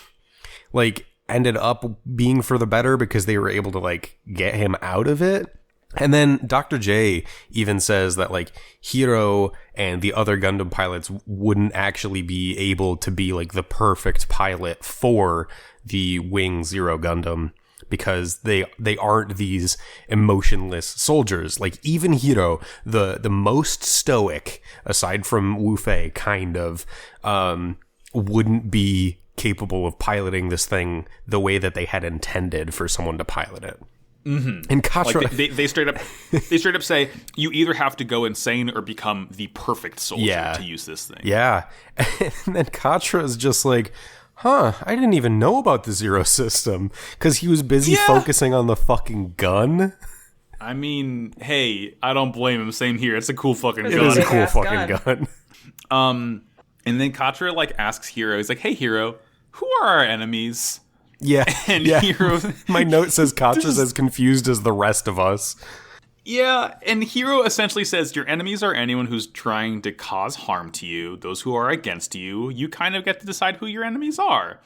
like ended up being for the better because they were able to like get him out of it. And then Dr. J even says that like Hiro and the other Gundam pilots wouldn't actually be able to be like the perfect pilot for the Wing Zero Gundam because they aren't these emotionless soldiers. Like even Hiro, the most stoic, aside from Wu Fei, kind of, wouldn't be capable of piloting this thing the way that they had intended for someone to pilot it. Mm-hmm. And Katra, like they straight up say you either have to go insane or become the perfect soldier to use this thing. Yeah, and then Katra is just like, "Huh? I didn't even know about the Zero system because he was busy focusing on the fucking gun." I mean, hey, I don't blame him. Same here. It's a cool fucking gun. It is a cool fucking gun. And then Katra like asks Hiro. He's like, "Hey, Hiro, who are our enemies?" Yeah, and Hiro. My note says Katra's as confused as the rest of us. Yeah, and Hiro essentially says your enemies are anyone who's trying to cause harm to you. Those who are against you, you kind of get to decide who your enemies are.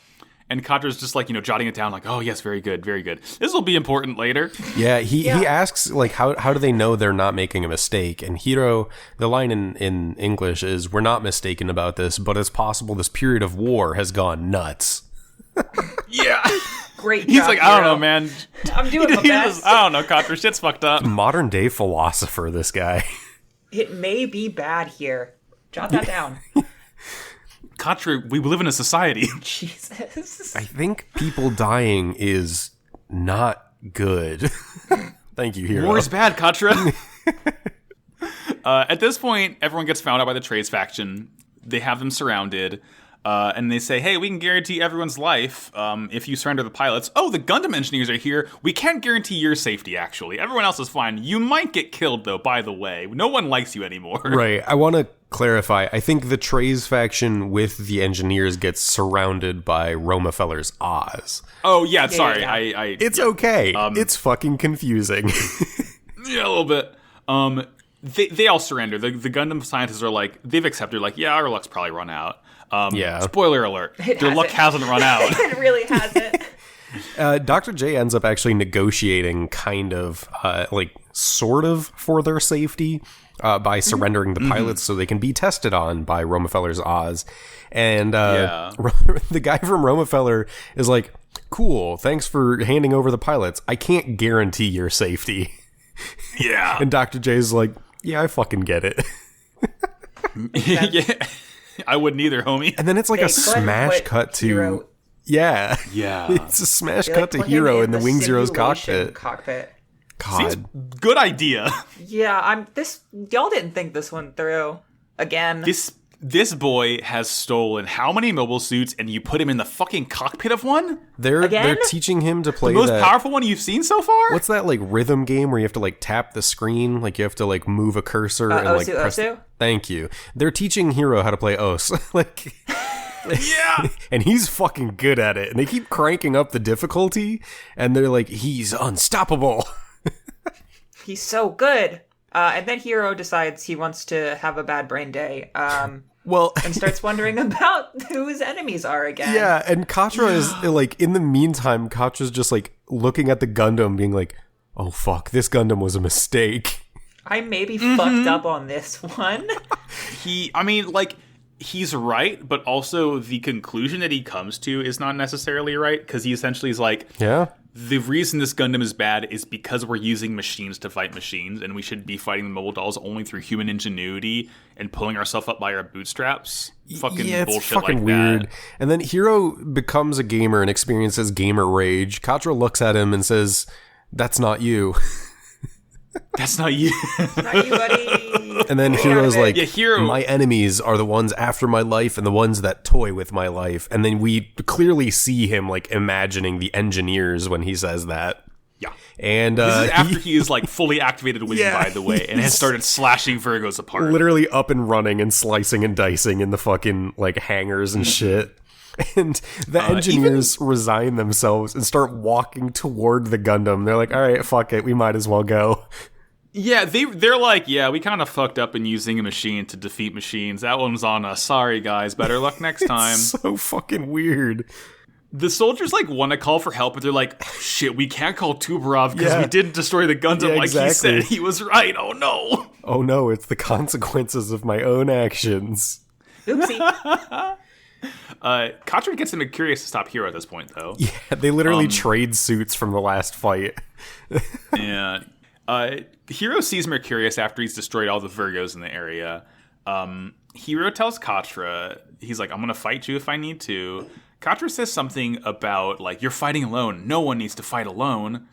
And Katra's just like, jotting it down like, oh yes, very good, very good. This will be important later. Yeah, he asks like how do they know they're not making a mistake? And Hiro, the line in English is, "We're not mistaken about this, but it's possible this period of war has gone nuts." Yeah. Great job, He's like, I don't Hiro. know, man. I'm doing my best. I don't know, Katra. Shit's fucked up. Modern day philosopher, this guy. It may be bad here. Jot that down. Katra, we live in a society. Jesus. I think people dying is not good. Thank you, Hiro. War is bad, Katra. At this point, everyone gets found out by the Trades faction. They have them surrounded. And they say, hey, we can guarantee everyone's life if you surrender the pilots. Oh, the Gundam engineers are here. We can't guarantee your safety, actually. Everyone else is fine. You might get killed, though, by the way. No one likes you anymore. Right. I want to clarify. I think the Trades faction with the engineers gets surrounded by Romefeller's Oz. Oh, yeah, sorry. Yeah. It's okay. It's fucking confusing. Yeah, a little bit. They all surrender. The Gundam scientists are like, they've accepted, like, yeah, our luck's probably run out. Spoiler alert. Their luck hasn't run out. It really hasn't. Dr. J ends up actually negotiating kind of, sort of for their safety by surrendering the pilots so they can be tested on by Romefeller's Oz. And the guy from Romefeller is like, cool, thanks for handing over the pilots. I can't guarantee your safety. Yeah. And Dr. J's like, yeah, I fucking get it. Yeah. I wouldn't either, homie. And then it's like a smash cut to Hiro. Yeah. Yeah. It's a smash They, cut to put him Hiro in the Wing Zero's simulation cockpit. God. Seems good idea. Yeah, y'all didn't think this one through. Again. This boy has stolen how many mobile suits, and you put him in the fucking cockpit of one? They're teaching him to play The most powerful one you've seen so far? What's that like rhythm game where you have to like tap the screen, like you have to like move a cursor and like press. Osu? Thank you. They're teaching Hiro how to play Os. Like Yeah. and he's fucking good at it. And they keep cranking up the difficulty and they're like, he's unstoppable. He's so good. And then Hiro decides he wants to have a bad brain day. Well, and starts wondering about who his enemies are again. Yeah, and Katra is like, in the meantime, Katra's just like looking at the Gundam being like, oh fuck, this Gundam was a mistake. I may be fucked up on this one. He's right, but also the conclusion that he comes to is not necessarily right, because he essentially is like, yeah, the reason this Gundam is bad is because we're using machines to fight machines, and we should be fighting the mobile dolls only through human ingenuity and pulling ourselves up by our bootstraps. Fucking yeah, it's bullshit fucking like weird. that. And then Hiro becomes a gamer and experiences gamer rage. Katra looks at him and says, that's not you. That's not you. Not you, buddy. And then Hiro's like, Hiro. My enemies are the ones after my life and the ones that toy with my life. And then we clearly see him like imagining the engineers when he says that. Yeah. And this is after he is like fully activated Wing, Yeah, by the way, and has started slashing Virgos apart. literally up and running and slicing and dicing in the fucking like hangars and shit. And the engineers resign themselves and start walking toward the Gundam. They're like, all right, fuck it. We might as well go. Yeah, they're like, yeah, we kind of fucked up in using a machine to defeat machines. That one's on us. Sorry, guys. Better luck next time. It's so fucking weird. the soldiers like want to call for help, but they're like, oh, shit, we can't call Tubarov because we didn't destroy the Gundam like he said. He was right. Oh no. Oh no, it's the consequences of my own actions. Oopsie. Katra gets the Mercurius to stop Hero at this point, though. Yeah, they literally trade suits from the last fight. Yeah. Hero sees Mercurius after he's destroyed all the Virgos in the area. Hero tells Katra, he's like, I'm going to fight you if I need to. Katra says something about, like, you're fighting alone. No one needs to fight alone.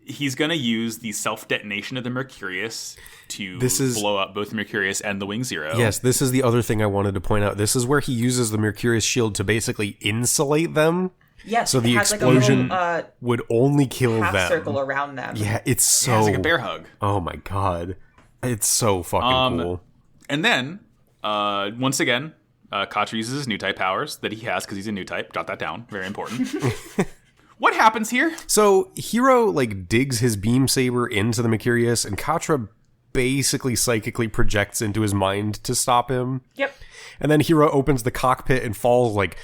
He's going to use the self-detonation of the Mercurius to blow up both the Mercurius and the Wing Zero. Yes, this is the other thing I wanted to point out. This is where he uses the Mercurius shield to basically insulate them. Yes, so the explosion would only kill half them. Circle around them. Yeah, it's so... it's like a bear hug. Oh my god. It's so fucking cool. And then, once again, Katra uses his new type powers that he has because he's a new type. Jot that down. Very important. What happens here? So Hero like digs his beam saber into the Mercurius, and Katra basically psychically projects into his mind to stop him. Yep. And then Hero opens the cockpit and falls like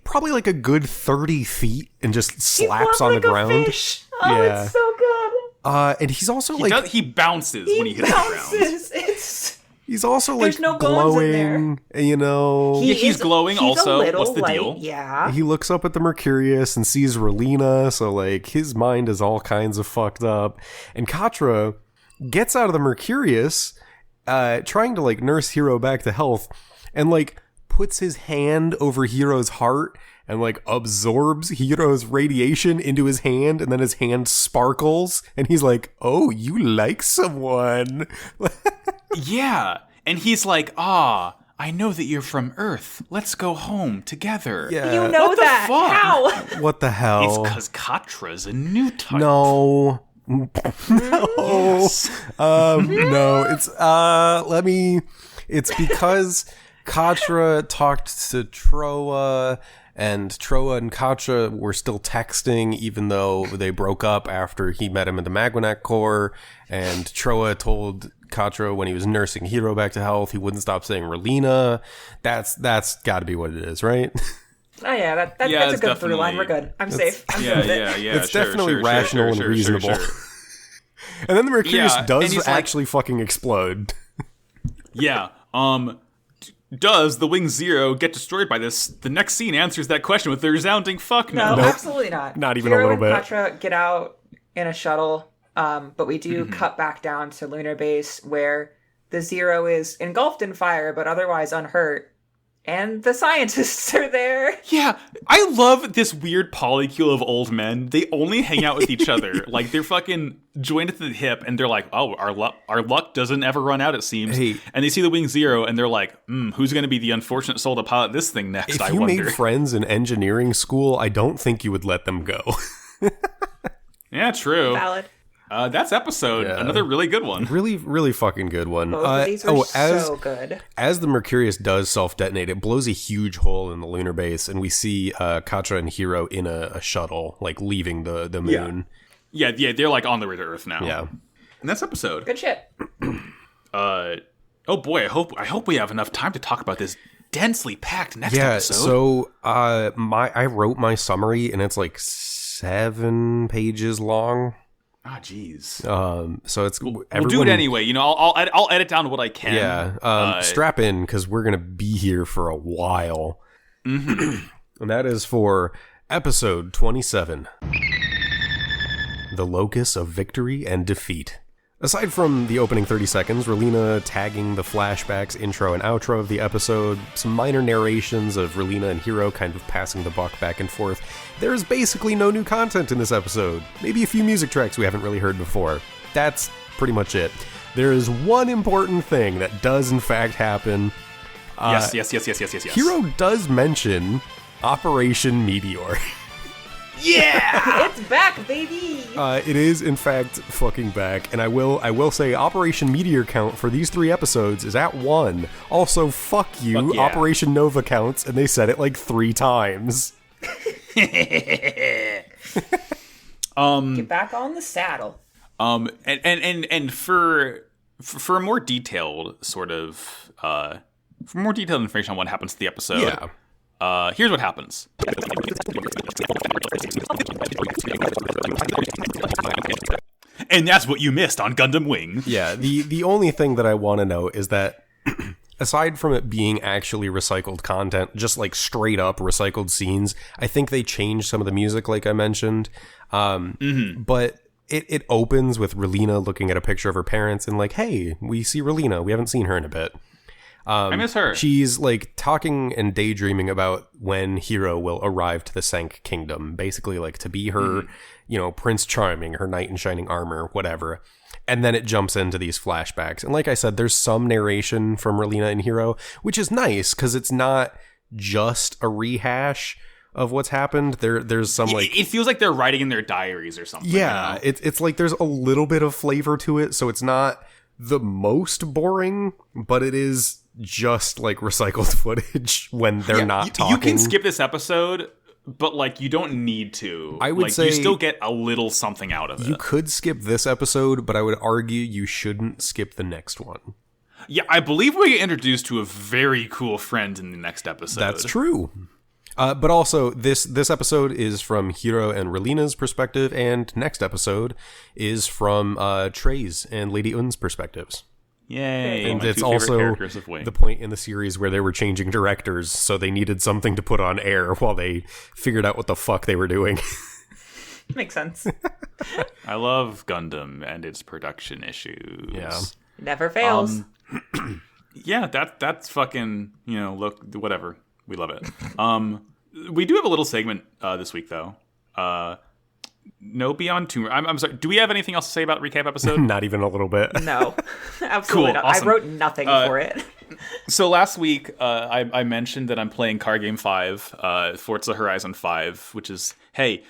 probably like a good 30 feet and just slaps on the ground. Fish. Oh, yeah. It's so good. And he's also he bounces when he hits the ground. He's also like no glowing, you know. He's glowing also. What's the deal? Yeah. He looks up at the Mercurius and sees Relina, so like his mind is all kinds of fucked up. And Katra gets out of the Mercurius, trying to like nurse Hero back to health, and like puts his hand over Hero's heart and like absorbs Hero's radiation into his hand, and then his hand sparkles, and he's like, "Oh, you like someone." Yeah, and he's like, I know that you're from Earth. Let's go home together. Yeah. You know what that. The fuck? How? What the hell? It's because Katra's a new type. No. No. Yes. No, it's because Katra talked to Troa, and Troa and Katra were still texting even though they broke up after he met him in the Magwanac Corps, and Troa told Katra when he was nursing Hero back to health he wouldn't stop saying Relina. That's got to be what it is, right? Oh yeah, that's a good through line. We're good. I'm safe. Yeah. It's definitely rational and reasonable. And then the Mercurius does actually fucking explode. Yeah. Does the Wing Zero get destroyed by this? The next scene answers that question with a resounding fuck no. No, absolutely not. Not even a little bit. Hero and Katra get out in a shuttle, but we do cut back down to Lunar Base where the Zero is engulfed in fire but otherwise unhurt. And the scientists are there. Yeah, I love this weird polycule of old men. They only hang out with each other. Like, they're fucking joined at the hip, and they're like, oh, our luck doesn't ever run out, it seems. Hey, and they see the Wing Zero, and they're like, who's going to be the unfortunate soul to pilot this thing next, I wonder. If you made friends in engineering school, I don't think you would let them go. Yeah, true. Valid. That's episode. Yeah. Another really good one. Really, really fucking good one. Both of these are so good. As the Mercurius does self-detonate, it blows a huge hole in the lunar base, and we see Katra and Hero in a shuttle, like leaving the moon. Yeah, they're like on the way to Earth now. Yeah. And that's episode. Good shit. Oh boy, I hope we have enough time to talk about this densely packed next episode. So I wrote my summary, and it's like 7 pages long. Ah, jeez. So it's we'll do it anyway. You know, I'll edit down what I can. Yeah. Strap in because we're gonna be here for a while. And that is for episode 27, The Locus of Victory and Defeat. Aside from the opening 30 seconds, Relina tagging the flashbacks, intro, and outro of the episode, some minor narrations of Relina and Hero kind of passing the buck back and forth, there is basically no new content in this episode. Maybe a few music tracks we haven't really heard before. That's pretty much it. There is one important thing that does in fact happen. Yes. Hero does mention Operation Meteor. Yeah! It's back, baby! It is, in fact, fucking back. And I will say Operation Meteor count for these 3 episodes is at 1. Also, fuck you, fuck yeah. Operation Nova counts, and they said it like 3 times. Get back on the saddle. And for a more detailed sort of, for more detailed information on what happens to the episode. Yeah. Here's what happens. And that's what you missed on Gundam Wing. Yeah, the only thing that I want to know is that aside from it being actually recycled content, just like straight up recycled scenes, I think they changed some of the music, like I mentioned. But it opens with Relina looking at a picture of her parents and like, hey, we see Relina. We haven't seen her in a bit. I miss her. She's like talking and daydreaming about when Hiro will arrive to the Sank Kingdom, basically like to be her, Prince Charming, her knight in shining armor, whatever. And then it jumps into these flashbacks. And like I said, there's some narration from Relina and Hiro, which is nice because it's not just a rehash of what's happened. There's some like... It feels like they're writing in their diaries or something. Yeah, it's like there's a little bit of flavor to it, so it's not the most boring, but it is just like recycled footage when they're not talking. You can skip this episode, but like you don't need to. I would say you still get a little something out of it. You could skip this episode, but I would argue you shouldn't skip the next one. Yeah, I believe we get introduced to a very cool friend in the next episode. That's true. But also, this episode is from Hiro and Relina's perspective, and next episode is from Trey's and Lady Un's perspectives. Yay! And my it's two favorite also characters of Wing. the point in the series where they were changing directors, so they needed something to put on air while they figured out what the fuck they were doing. Makes sense. I love Gundam and its production issues. Yeah. Never fails. Yeah, that's fucking, look, whatever. We love it. We do have a little segment this week, though. No Beyond Tomb. I'm sorry. Do we have anything else to say about the recap episode? Not even a little bit. No, absolutely Cool, not. awesome. I wrote nothing for it. So last week, I mentioned that I'm playing Car Game 5, Forza Horizon 5, which is, hey,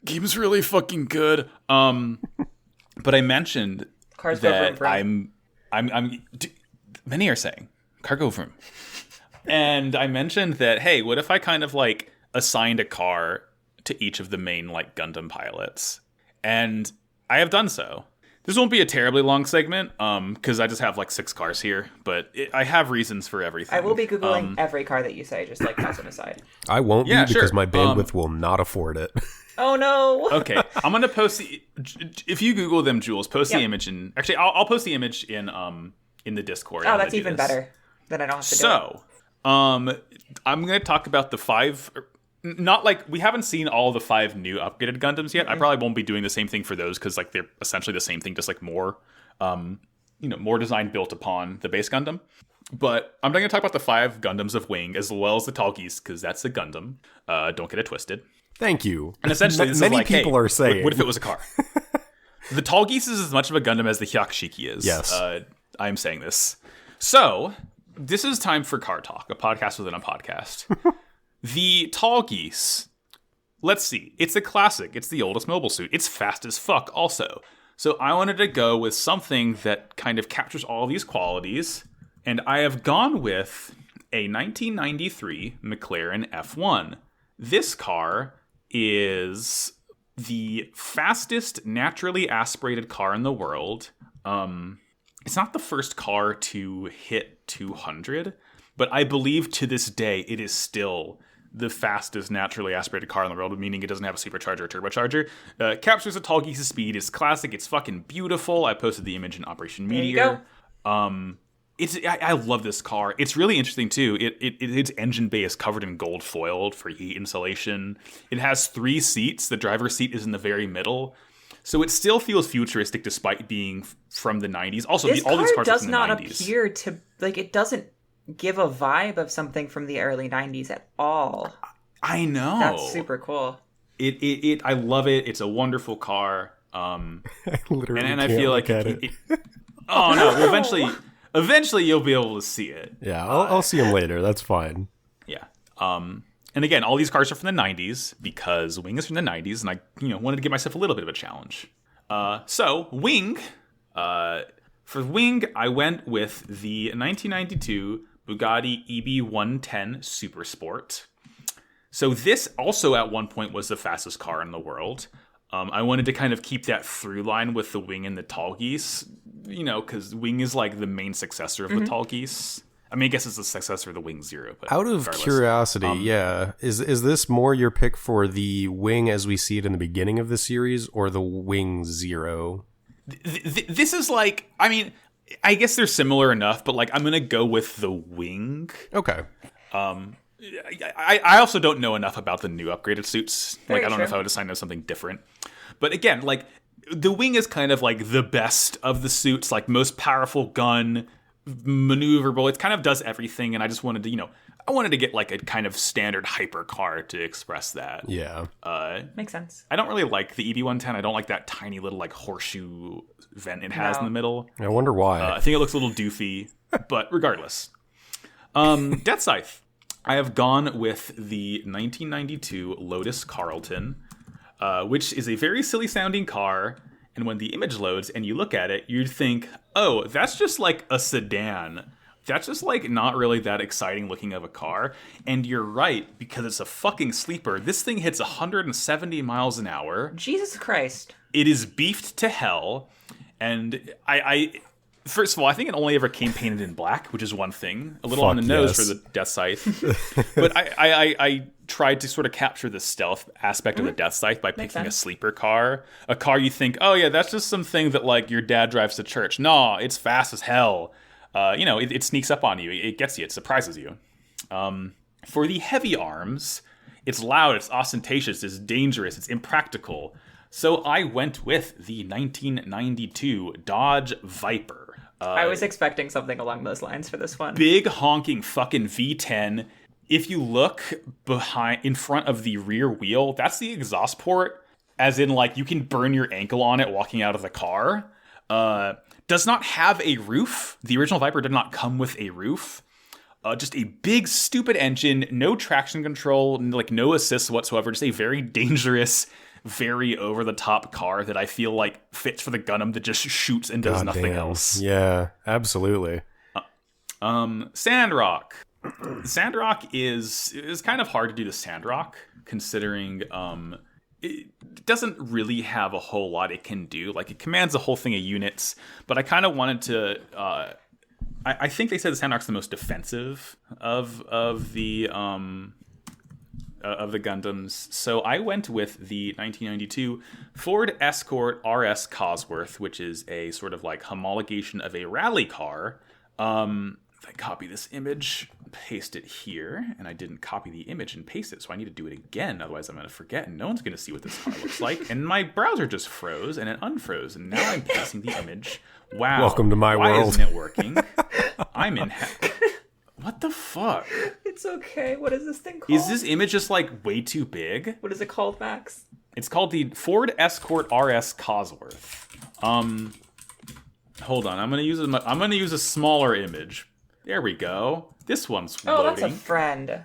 game's really fucking good. But I mentioned Cars go that vroom, vroom. many are saying, car go vroom. And I mentioned that, hey, what if I kind of like assigned a car to each of the main like Gundam pilots? And I have done so. This won't be a terribly long segment, because I just have like 6 cars here, but I have reasons for everything. I will be Googling every car that you say, just like as an aside. I won't be because sure. my bandwidth will not afford it. Oh no! Okay, I'm gonna post if you Google them, Jules, post the image in. Actually, I'll post the image in the Discord. Oh, that's even better. Then I don't have to do it. So, I'm gonna talk about the 5. Not like we haven't seen all the 5 new upgraded Gundams yet. I probably won't be doing the same thing for those because like they're essentially the same thing, just like more, more design built upon the base Gundam. But I'm not gonna talk about the 5 Gundams of Wing as well as the Tallgeese because that's a Gundam. Don't get it twisted. Thank you. And essentially, this many is like, people hey, are saying, what if it was a car? The Tallgeese is as much of a Gundam as the Hyakushiki is. Yes. I'm saying this. So, this is time for Car Talk, a podcast within a podcast. The Tallgeese, let's see. It's a classic. It's the oldest mobile suit. It's fast as fuck also. So I wanted to go with something that kind of captures all these qualities, and I have gone with a 1993 McLaren F1. This car is the fastest naturally aspirated car in the world. It's not the first car to hit 200, but I believe to this day it is still the fastest naturally aspirated car in the world, meaning it doesn't have a supercharger or turbocharger. Captures a Tallgeese's speed. It's classic. It's fucking beautiful. I posted the image in Operation Meteor. I love this car. It's really interesting too. Its engine bay is covered in gold foil for heat insulation. It has 3 seats. The driver's seat is in the very middle. So it still feels futuristic despite being from the 90s. Also, all these cars are does from the not 90s. appear to it doesn't give a vibe of something from the early 90s at all. I know. That's super cool. I love it. It's a wonderful car. I literally and can't I feel look like at it. oh no! Well, eventually you'll be able to see it. Yeah, I'll see him later. That's fine. Yeah. And again, all these cars are from the 90s because Wing is from the 90s, and I wanted to give myself a little bit of a challenge. So Wing, for Wing, I went with the 1992 Bugatti EB110 Super Sport. So this also at one point was the fastest car in the world. I wanted to kind of keep that through line with the Wing and the Tallgeese, because Wing is like the main successor of the Tallgeese. I mean, I guess it's the successor of the Wing Zero. But out of regardless. curiosity, is this more your pick for the Wing as we see it in the beginning of the series, or the Wing Zero? This is like, I mean, I guess they're similar enough, but like I'm gonna go with the Wing. Okay. I also don't know enough about the new upgraded suits. Like, I don't know if I would assign them something different. But again, like, the Wing is kind of like the best of the suits, like most powerful gun, maneuverable. It kind of does everything, and I just wanted to, I wanted to get like a kind of standard hypercar to express that. Yeah. Makes sense. I don't really like the EB-110. I don't like that tiny little like horseshoe vent it has in the middle. I wonder why. I think it looks a little doofy, but regardless. Death Scythe. I have gone with the 1992 Lotus Carlton, which is a very silly sounding car. And when the image loads and you look at it, you'd think, oh, that's just like a sedan. That's just like not really that exciting looking of a car. And you're right, because it's a fucking sleeper. This thing hits 170 miles an hour. Jesus Christ. It is beefed to hell. And I first of all, I think it only ever came painted in black, which is one thing. A little on the nose for the Death Scythe. But I tried to sort of capture the stealth aspect of the Death Scythe by picking a sleeper car. A car you think, oh yeah, that's just something that like your dad drives to church. No, it's fast as hell. It sneaks up on you. It gets you. It surprises you. For the heavy arms, it's loud, it's ostentatious, it's dangerous, it's impractical. So I went with the 1992 Dodge Viper. I was expecting something along those lines for this one. Big honking fucking V10. If you look in front of the rear wheel, that's the exhaust port. As in, like, you can burn your ankle on it walking out of the car. Does not have a roof. The original Viper did not come with a roof. Just a big, stupid engine, no traction control, like no assist whatsoever. Just a very dangerous, very over-the-top car that I feel like fits for the Gundam that just shoots and does nothing else. Yeah, absolutely. Sandrock. Sandrock is kind of hard to do the Sandrock, considering it doesn't really have a whole lot it can do. Like, it commands a whole thing of units, but I kind of wanted to... I think they said the Sandrock's the most defensive of the Gundams. So I went with the 1992 Ford Escort RS Cosworth, which is a sort of like homologation of a rally car. If I copy this image, paste it here, and I didn't copy the image and paste it, so I need to do it again, otherwise I'm going to forget, and no one's going to see what this car looks like. And my browser just froze, and it unfroze, and now I'm pasting the image. Wow. Welcome to my world. Why isn't it working? I'm in heck. What the fuck? It's okay. What is this thing called? Is this image just like way too big? What is it called, Max? It's called the Ford Escort RS Cosworth. Hold on. I'm gonna use a smaller image. There we go. This one's loading. Oh, that's a friend.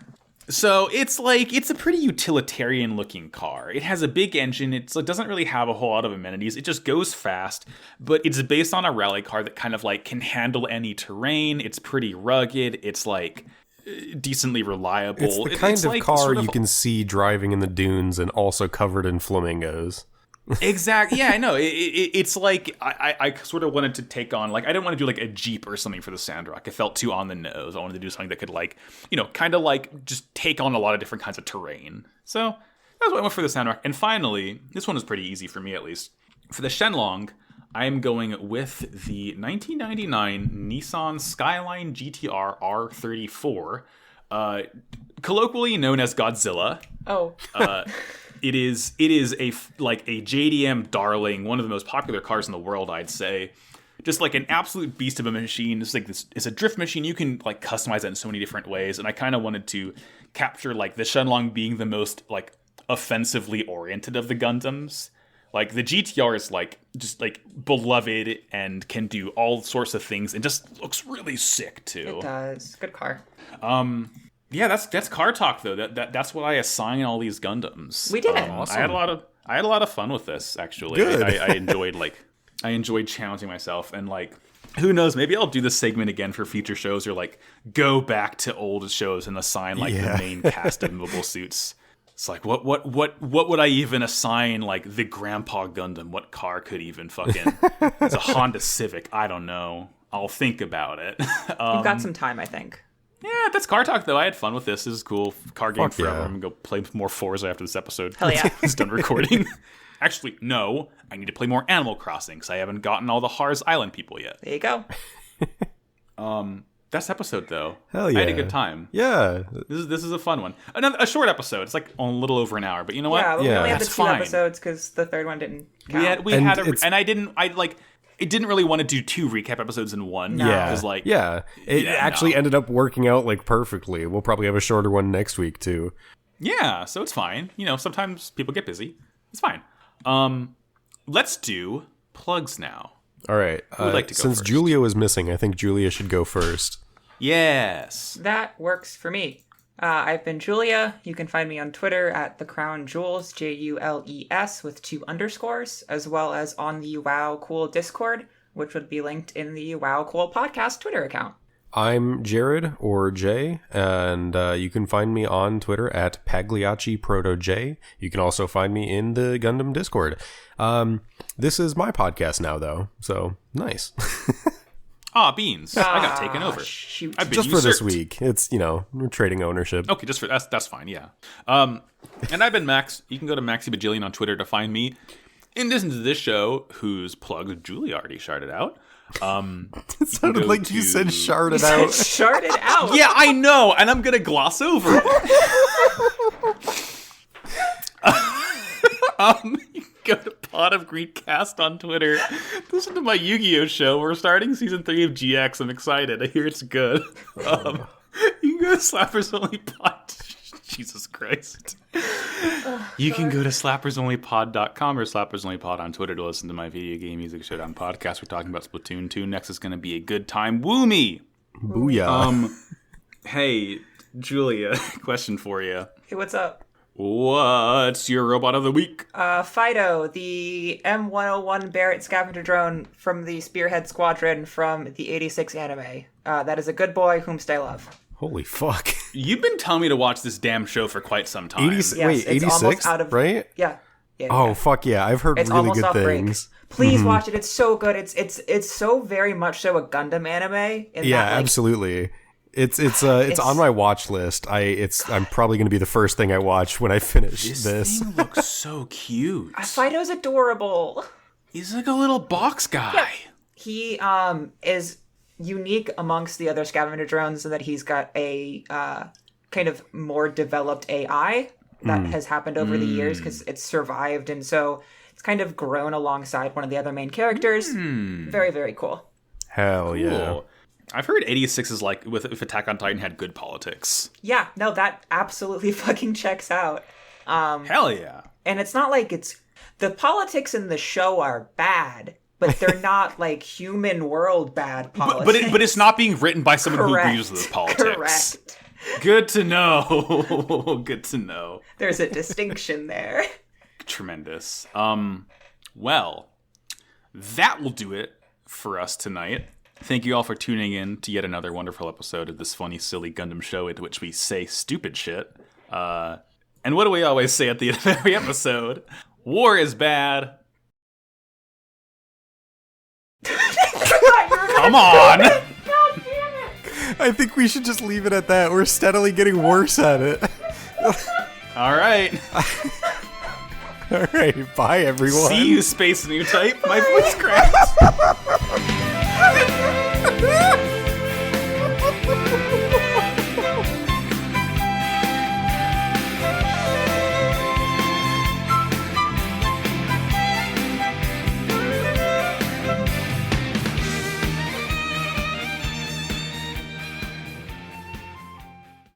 So it's a pretty utilitarian looking car. It has a big engine. It doesn't really have a whole lot of amenities. It just goes fast, but it's based on a rally car that kind of like can handle any terrain. It's pretty rugged. It's like decently reliable. It's the kind of car you can see driving in the dunes and also covered in flamingos. Exactly. Yeah, I know. It's like I sort of wanted to take on, like, I didn't want to do like a Jeep or something for the Sandrock. It felt too on the nose. I wanted to do something that could, like, kind of like just take on a lot of different kinds of terrain. So that's what I went for the Sandrock. And finally, this one was pretty easy for me, at least. For the Shenlong, I am going with the 1999 Nissan Skyline GTR R34, colloquially known as Godzilla. Oh. It is a JDM darling, one of the most popular cars in the world, I'd say. Just like an absolute beast of a machine. It's a drift machine. You can like customize it in so many different ways. And I kind of wanted to capture like the Shenlong being the most like offensively oriented of the Gundams. Like the GTR is like just like beloved and can do all sorts of things and just looks really sick too. It does. Good car. Yeah, that's car talk though. That's what I assign all these Gundams. We did it. Awesome. I had a lot of fun with this actually. Good. I enjoyed challenging myself, and like, who knows, maybe I'll do this segment again for future shows, or like go back to old shows and assign like the main cast of mobile suits. It's like what would I even assign like the Grandpa Gundam? What car could even fucking? It's a Honda Civic. I don't know. I'll think about it. You've got some time, I think. Yeah, that's car talk though. I had fun with this. This is cool. Car game Fuck forever. yeah. I'm gonna go play more Forza after this episode. Hell yeah. It's done recording. Actually, no. I need to play more Animal Crossing because I haven't gotten all the Harz Island people yet. There you go. Best episode though. Hell yeah. I had a good time. Yeah. This is a fun one. A short episode. It's like a little over an hour, but you know what? Yeah, but we only had the That's 2 fine. episodes because the third one didn't count. I didn't really want to do 2 recap episodes in one. No. Yeah. 'Cause, like, It actually ended up working out like perfectly. We'll probably have a shorter one next week too. yeah, so it's fine. You know, sometimes people get busy. It's fine. Let's do plugs now. All right. Who would like to go Since first? Julia was missing, I think Julia should go first. Yes. That works for me. I've been Julia. You can find me on Twitter at The Crown Jules, Jules with 2 underscores, as well as on the WoW Cool Discord, which would be linked in the WoW Cool Podcast Twitter account. I'm Jared, or Jay, and you can find me on Twitter at PagliacciProtoJ. You can also find me in the Gundam Discord. This is my podcast now, though, so nice. Beans. I got taken over. Shoot. I've been Just for this usurped. week. It's, we're trading ownership. Okay, just for that's fine, yeah. And I've been Max. You can go to MaxiBajillion on Twitter to find me. In addition to this show, whose plugs Julie already sharded out. It sounded like you said sharded You out. said shard it out. Yeah, I know, and I'm gonna gloss over it. You can go to Pot of Green Cast on Twitter. Listen to my Yu-Gi-Oh show. We're starting season 3 of GX. I'm excited. I hear it's good. You can go to Slappers Only Pod. Jesus Christ. You can go to slappersonlypod.com or slappersonlypod on Twitter to listen to my video game music showdown podcast. We're talking about Splatoon 2. Next is going to be a good time. Woo me! Booyah. Hey, Julia, question for you. Hey, what's up? What's your robot of the week? Fido, the M101 Barrett scavenger drone from the Spearhead Squadron from the 86 anime. That is a good boy whom I love. Holy fuck. You've been telling me to watch this damn show for quite some time. Yes, Wait, it's almost 86, out of- right? Yeah. Oh, yeah. fuck yeah. I've heard It's really almost good off things. break. Please watch it. It's so good. It's so very much so a Gundam anime. In Yeah, that, like, absolutely. It's on my watch list. I'm probably going to be the first thing I watch when I finish this. Thing looks so cute. Fido's adorable. He's like a little box guy. He is unique amongst the other scavenger drones in that he's got a kind of more developed AI that has happened over the years because it's survived, and so it's kind of grown alongside one of the other main characters. Very, very cool. Hell yeah. Cool. I've heard 86 is like if Attack on Titan had good politics. Yeah, no, that absolutely fucking checks out. Hell yeah. And it's not like the politics in the show are bad, but they're not like human world bad politics. But it's not being written by someone who Correct. agrees with the politics. Correct. Good to know. Good to know. There's a distinction there. Tremendous. Well, that will do it for us tonight. Thank you all for tuning in to yet another wonderful episode of this funny, silly Gundam show in which we say stupid shit. And what do we always say at the end of every episode? War is bad. Come on! I think we should just leave it at that. We're steadily getting worse at it. All right. All right, bye everyone. See you, Space New Type. My voice cracked.